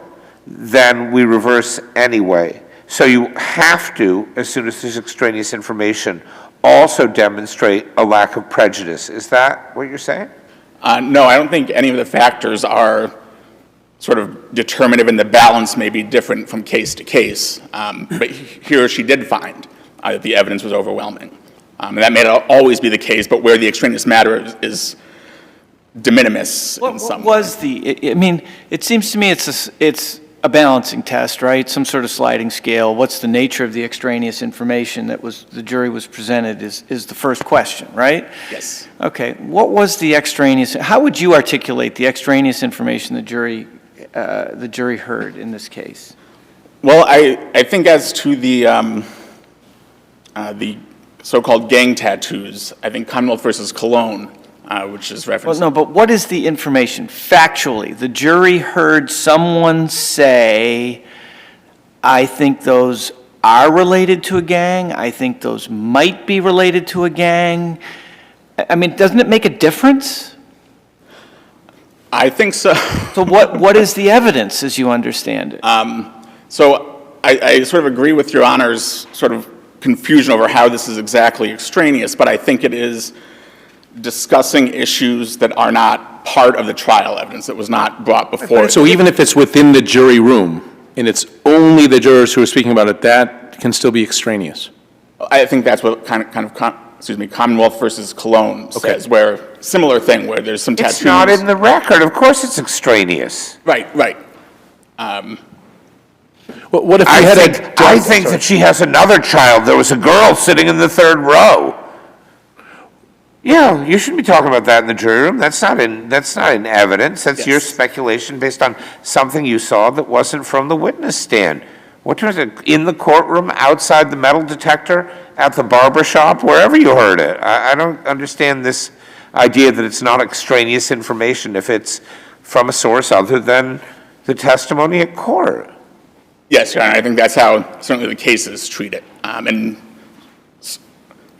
[SPEAKER 2] then we reverse anyway. So you have to, as soon as there's extraneous information, also demonstrate a lack of prejudice. Is that what you're saying?
[SPEAKER 8] No, I don't think any of the factors are sort of determinative, and the balance may be different from case to case. But here she did find that the evidence was overwhelming. And that may not always be the case, but where the extraneous matter is de minimis in some way.
[SPEAKER 4] I mean, it seems to me it's a balancing test, right? Some sort of sliding scale. What's the nature of the extraneous information that the jury was presented is the first question, right?
[SPEAKER 8] Yes.
[SPEAKER 4] Okay. What was the extraneous? How would you articulate the extraneous information the jury heard in this case?
[SPEAKER 8] Well, I think as to the so-called gang tattoos, I think Commonwealth versus Cologne, which is referenced.
[SPEAKER 4] Well, no, but what is the information factually? The jury heard someone say, I think those are related to a gang. I think those might be related to a gang. I mean, doesn't it make a difference?
[SPEAKER 8] I think so.
[SPEAKER 4] So what is the evidence as you understand it?
[SPEAKER 8] So I sort of agree with Your Honor's sort of confusion over how this is exactly extraneous, but I think it is discussing issues that are not part of the trial evidence, that was not brought before.
[SPEAKER 5] So even if it's within the jury room, and it's only the jurors who are speaking about it, that can still be extraneous?
[SPEAKER 8] I think that's what kind of Commonwealth versus Cologne says, where, similar thing, where there's some tattoos.
[SPEAKER 2] It's not in the record. Of course it's extraneous.
[SPEAKER 8] Right.
[SPEAKER 5] What if you had a...
[SPEAKER 2] I think that she has another child. There was a girl sitting in the third row. Yeah, you shouldn't be talking about that in the jury room. That's not in evidence. That's your speculation based on something you saw that wasn't from the witness stand. What was it? In the courtroom, outside the metal detector, at the barber shop, wherever you heard it. I don't understand this idea that it's not extraneous information if it's from a source other than the testimony at court.
[SPEAKER 8] Yes, Your Honor, I think that's how certainly the cases treat it.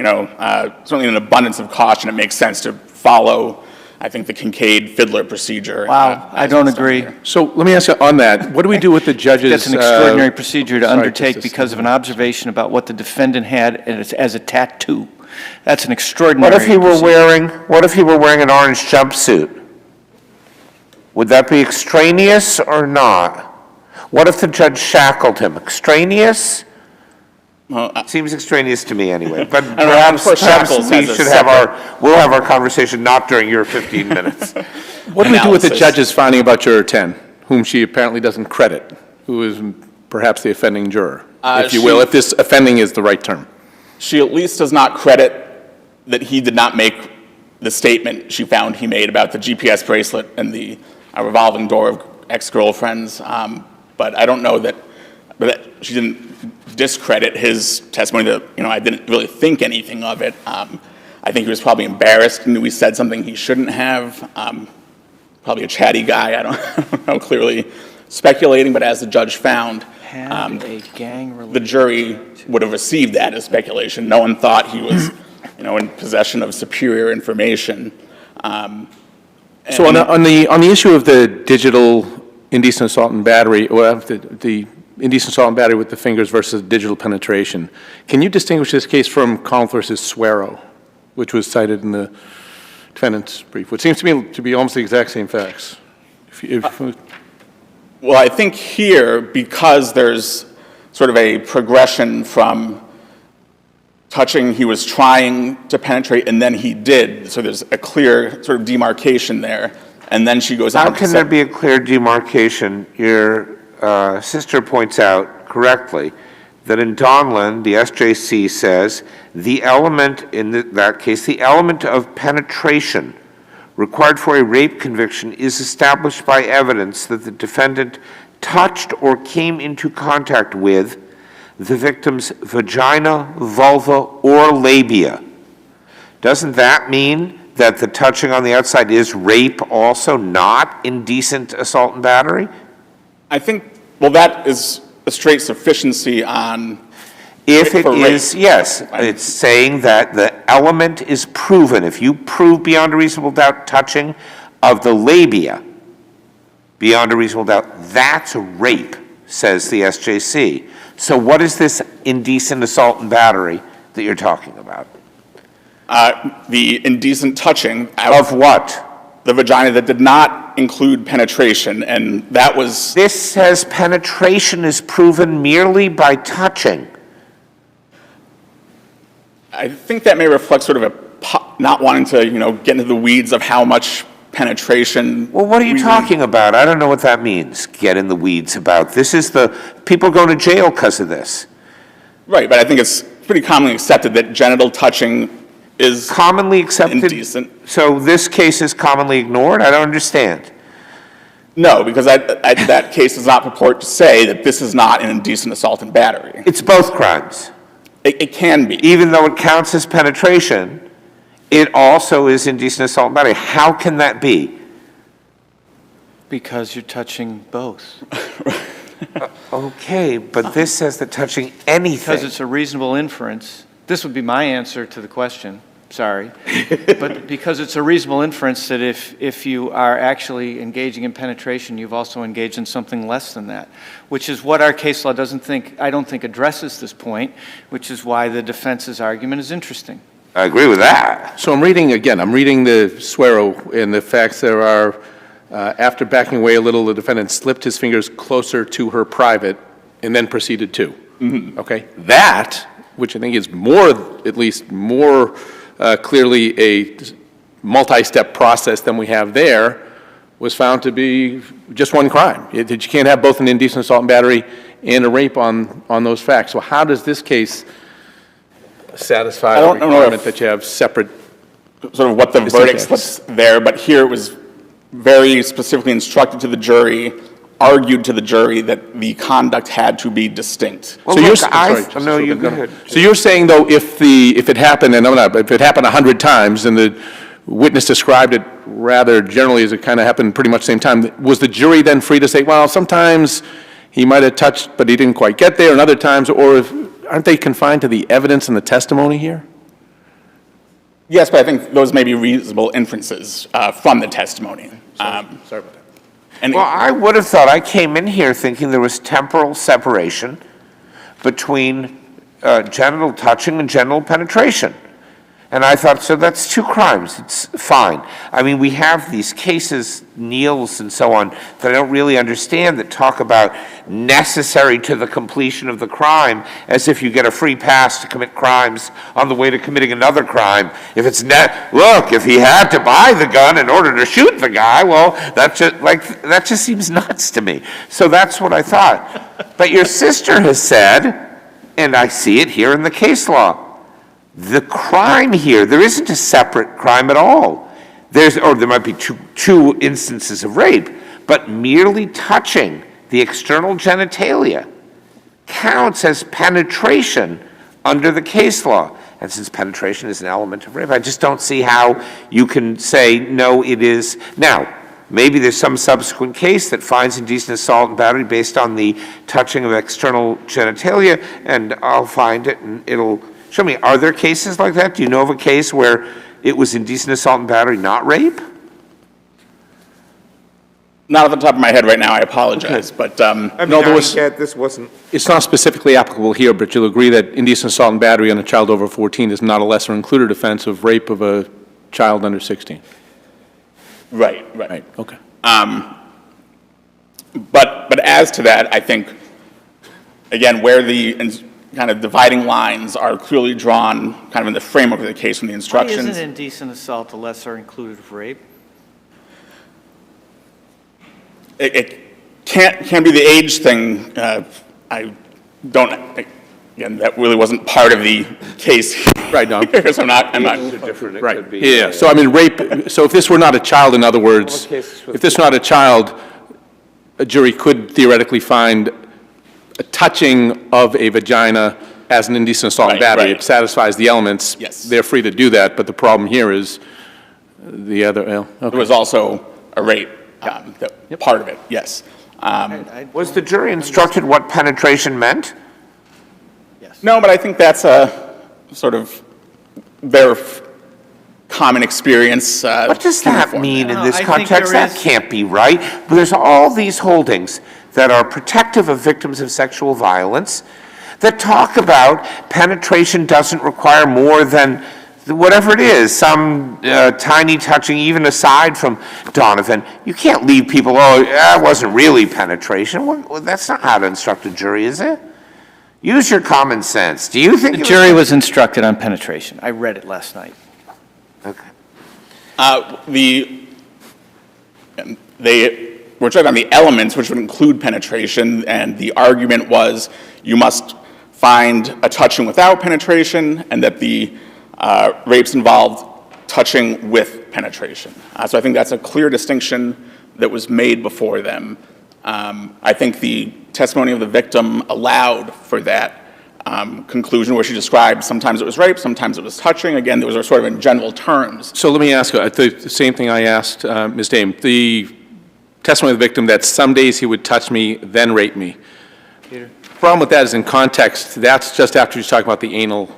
[SPEAKER 8] Certainly in an abundance of caution, it makes sense to follow, I think, the Kincaid-Fiddler procedure.
[SPEAKER 4] Wow, I don't agree.
[SPEAKER 5] So let me ask you on that, what do we do with the judge's...
[SPEAKER 4] That's an extraordinary procedure to
[SPEAKER 5] sorry,
[SPEAKER 4] undertake
[SPEAKER 5] just a
[SPEAKER 4] because of an observation about what the defendant had as a tattoo. That's an extraordinary
[SPEAKER 2] What if he were
[SPEAKER 4] procedure.
[SPEAKER 2] wearing an orange jumpsuit? Would that be extraneous or not? What if the judge shackled him? Extraneous? Seems extraneous to me anyway, but perhaps we should we'll have our conversation not during your 15 minutes.
[SPEAKER 5] What do we do with the judge's finding about juror 10, whom she apparently doesn't credit, who is perhaps the offending juror, if you will, if this offending is the right term?
[SPEAKER 8] She at least does not credit that he did not make the statement she found he made about the GPS bracelet and the revolving door of ex-girlfriends, but I don't know that she didn't discredit his testimony that, I didn't really think anything of it. I think he was probably embarrassed, knew he said something he shouldn't have. Probably a chatty guy, I don't know, clearly speculating, but as the judge found, the jury would have received that as speculation. No one thought he was, in possession of superior information.
[SPEAKER 5] So on the issue of the digital indecent assault and battery, or the indecent assault and battery with the fingers versus digital penetration, can you distinguish this case from Commonwealth versus Suero, which was cited in the defendant's brief, which seems to me to be almost the exact same facts?
[SPEAKER 8] Well, I think here, because there's sort of a progression from touching, he was trying to penetrate, and then he did, so there's a clear sort of demarcation there, and then she goes on.
[SPEAKER 2] How can there be a clear demarcation? Your sister points out correctly that in Donlan, the SJC says, the element, in that case, the element of penetration required for a rape conviction is established by evidence that the defendant touched or came into contact with the victim's vagina, vulva, or labia. Doesn't that mean that the touching on the outside is rape also, not indecent assault and battery?
[SPEAKER 8] I think, well, that is a straight sufficiency on...
[SPEAKER 2] If it is, yes, it's saying that the element is proven. If you prove beyond a reasonable doubt touching of the labia, beyond a reasonable doubt, that's rape, says the SJC. So what is this indecent assault and battery that you're talking about?
[SPEAKER 8] The indecent touching...
[SPEAKER 2] Of what?
[SPEAKER 8] The vagina that did not include penetration, and that was...
[SPEAKER 2] This says penetration is proven merely by touching.
[SPEAKER 8] I think that may reflect sort of a not wanting to, get into the weeds of how much penetration...
[SPEAKER 2] Well, what are you talking about? I don't know what that means, get in the weeds about. This is people go to jail because of this.
[SPEAKER 8] Right, but I think it's pretty commonly accepted that genital touching is...
[SPEAKER 2] Commonly accepted?
[SPEAKER 8] Indecent.
[SPEAKER 2] So this case is commonly ignored? I don't understand.
[SPEAKER 8] No, because that case does not purport to say that this is not an indecent assault and battery.
[SPEAKER 2] It's both crimes.
[SPEAKER 8] It can be.
[SPEAKER 2] Even though it counts as penetration, it also is indecent assault and battery. How can that be?
[SPEAKER 4] Because you're touching both.
[SPEAKER 2] Okay, but this says that touching anything.
[SPEAKER 4] Because it's a reasonable inference. This would be my answer to the question, sorry. But because it's a reasonable inference that if you are actually engaging in penetration, you've also engaged in something less than that, which is what our case law I don't think addresses this point, which is why the defense's argument is interesting.
[SPEAKER 2] I agree with that.
[SPEAKER 5] So I'm reading the Suero, and the facts there are, after backing away a little, the defendant slipped his fingers closer to her private and then proceeded to. Mm-hmm. Okay? That which I think is at least more clearly a multi-step process than we have there, was found to be just one crime. You can't have both an indecent assault and battery and a rape on those facts. So how does this case satisfy the requirement that you have separate?
[SPEAKER 8] Sort of what the verdict was there, but here it was very specifically instructed to the jury, argued to the jury that the conduct had to be distinct.
[SPEAKER 2] Well,
[SPEAKER 5] So
[SPEAKER 2] look,
[SPEAKER 5] you're,
[SPEAKER 2] no, you go ahead.
[SPEAKER 5] So you're saying, though, if it happened, and if it happened 100 times, and the witness described it rather generally as it kind of happened pretty much the same time, was the jury then free to say, well, sometimes he might have touched, but he didn't quite get there, and other times, or aren't they confined to the evidence and the testimony here?
[SPEAKER 8] Yes, but I think those may be reasonable inferences from the testimony.
[SPEAKER 5] Sorry about that.
[SPEAKER 8] And
[SPEAKER 2] Well, I would have thought, I came in here thinking there was temporal separation between genital touching and genital penetration. And I thought, so that's two crimes, it's fine. I mean, we have these cases, Neal's and so on, that I don't really understand, that talk about necessary to the completion of the crime, as if you get a free pass to commit crimes on the way to committing another crime. If it's look, if he had to buy the gun in order to shoot the guy, well, that just seems nuts to me. So that's what I thought. But your sister has said, and I see it here in the case law, the crime here, there isn't a separate crime at all. Or there might be two instances of rape, but merely touching the external genitalia counts as penetration under the case law. And since penetration is an element of rape, I just don't see how you can say, no, it is. Now, maybe there's some subsequent case that finds indecent assault and battery based on the touching of external genitalia, and I'll find it and it'll show me. Are there cases like that? Do you know of a case where it was indecent assault and battery, not rape?
[SPEAKER 8] not off the top of my head right now, I apologize, but
[SPEAKER 5] No, there was,
[SPEAKER 2] this wasn't.
[SPEAKER 5] it's not specifically applicable here, but you'll agree that indecent assault and battery on a child over 14 is not a lesser included offense of rape of a child under 16.
[SPEAKER 8] right.
[SPEAKER 5] Right, okay.
[SPEAKER 8] But as to that, I think, again, where the kind of dividing lines are clearly drawn kind of in the framework of the case from the
[SPEAKER 4] Why
[SPEAKER 8] instructions.
[SPEAKER 4] isn't indecent assault a lesser included of rape?
[SPEAKER 8] It can't be the age thing. I don't, again, that really wasn't part of the case.
[SPEAKER 5] Right, no.
[SPEAKER 8] So I'm not,
[SPEAKER 2] Different, it
[SPEAKER 5] Right,
[SPEAKER 2] could be.
[SPEAKER 5] yeah, so I mean, rape, so if this were not a child, in other words,
[SPEAKER 2] cases with-
[SPEAKER 5] if this were not a child, a jury could theoretically find a touching of a vagina as an indecent assault and
[SPEAKER 8] Right,
[SPEAKER 5] battery.
[SPEAKER 8] right.
[SPEAKER 5] It satisfies the elements.
[SPEAKER 8] Yes.
[SPEAKER 5] They're free to do that, but the problem here is the other, well,
[SPEAKER 8] there
[SPEAKER 5] okay.
[SPEAKER 8] was also a rape, part of it, yes.
[SPEAKER 2] Was the jury instructed what penetration meant?
[SPEAKER 8] No, but I think that's a sort of their common experience.
[SPEAKER 2] What does that mean in
[SPEAKER 4] No,
[SPEAKER 2] this
[SPEAKER 4] I think
[SPEAKER 2] context?
[SPEAKER 4] there
[SPEAKER 2] That
[SPEAKER 4] is-
[SPEAKER 2] can't be right. But there's all these holdings that are protective of victims of sexual violence that talk about penetration doesn't require more than whatever it is, some tiny touching, even aside from Donovan. You can't leave people, oh, that wasn't really penetration. Well, that's not how to instruct a jury, is it? Use your common sense. Do you think
[SPEAKER 4] The jury was instructed on penetration. I read it last night.
[SPEAKER 2] Okay.
[SPEAKER 8] They were checked on the elements, which would include penetration, and the argument was you must find a touching without penetration, and that the rapes involved touching with penetration. So I think that's a clear distinction that was made before them. I think the testimony of the victim allowed for that conclusion, where she described sometimes it was rape, sometimes it was touching. Again, those are sort of in general terms.
[SPEAKER 5] So let me ask you, the same thing I asked Ms. Dame. The testimony of the victim that some days he would touch me, then rape me. The problem with that is in context, that's just after you talk about the anal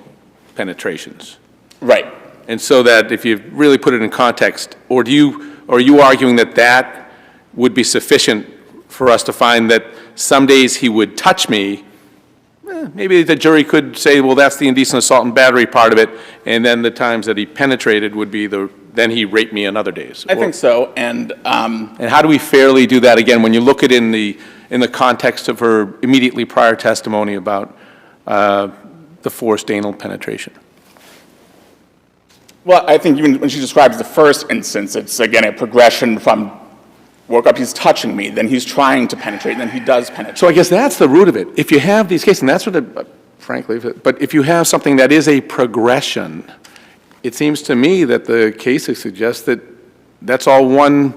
[SPEAKER 5] penetrations.
[SPEAKER 8] Right.
[SPEAKER 5] And so that if you really put it in context, or are you arguing that that would be sufficient for us to find that some days he would touch me, maybe the jury could say, well, that's the indecent assault and battery part of it, and then the times that he penetrated would be then he raped me on other days.
[SPEAKER 8] I think so, and
[SPEAKER 5] And how do we fairly do that, again, when you look at it in the context of her immediately prior testimony about the forced anal penetration?
[SPEAKER 8] Well, I think even when she describes the first instance, it's again a progression from woke up, he's touching me, then he's trying to penetrate, then he does penetrate.
[SPEAKER 5] So I guess that's the root of it. If you have these cases, and that's what, frankly, but if you have something that is a progression, it seems to me that the cases suggest that that's all one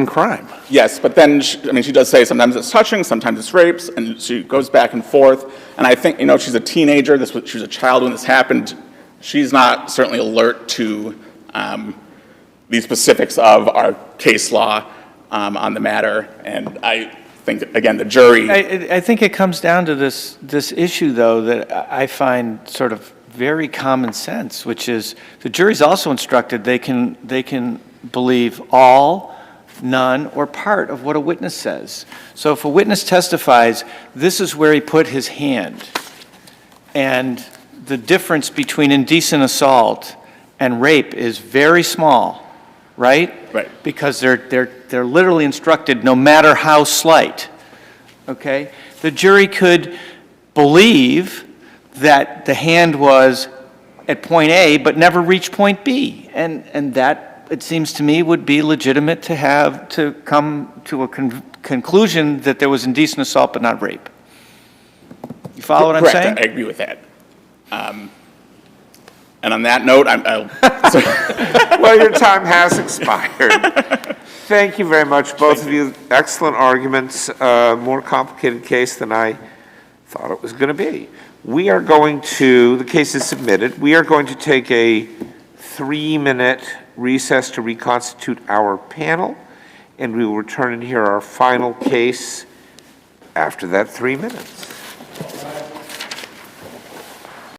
[SPEAKER 5] crime.
[SPEAKER 8] Yes, but then, she does say sometimes it's touching, sometimes it's rapes, and she goes back and forth. And I think, she's a teenager, she was a child when this happened. She's not certainly alert to the specifics of our case law on the matter. And I think, again, the jury...
[SPEAKER 4] I think it comes down to this issue, though, that I find sort of very common sense, which is the jury's also instructed they can believe all, none, or part of what a witness says. So if a witness testifies, this is where he put his hand, and the difference between indecent assault and rape is very small, right?
[SPEAKER 8] Right.
[SPEAKER 4] Because they're literally instructed no matter how slight, okay? The jury could believe that the hand was at point A but never reached point B, and that, it seems to me, would be legitimate to come to a conclusion that there was indecent assault but not rape. You follow what I'm saying?
[SPEAKER 8] Correct, I agree with that. And on that note,
[SPEAKER 2] Well, your time has expired. Thank you very much, both of you. Excellent arguments. More complicated case than I thought it was going to be. We are going to, the case is submitted. We are going to take a 3-minute recess to reconstitute our panel, and we will return and hear our final case after that 3 minutes.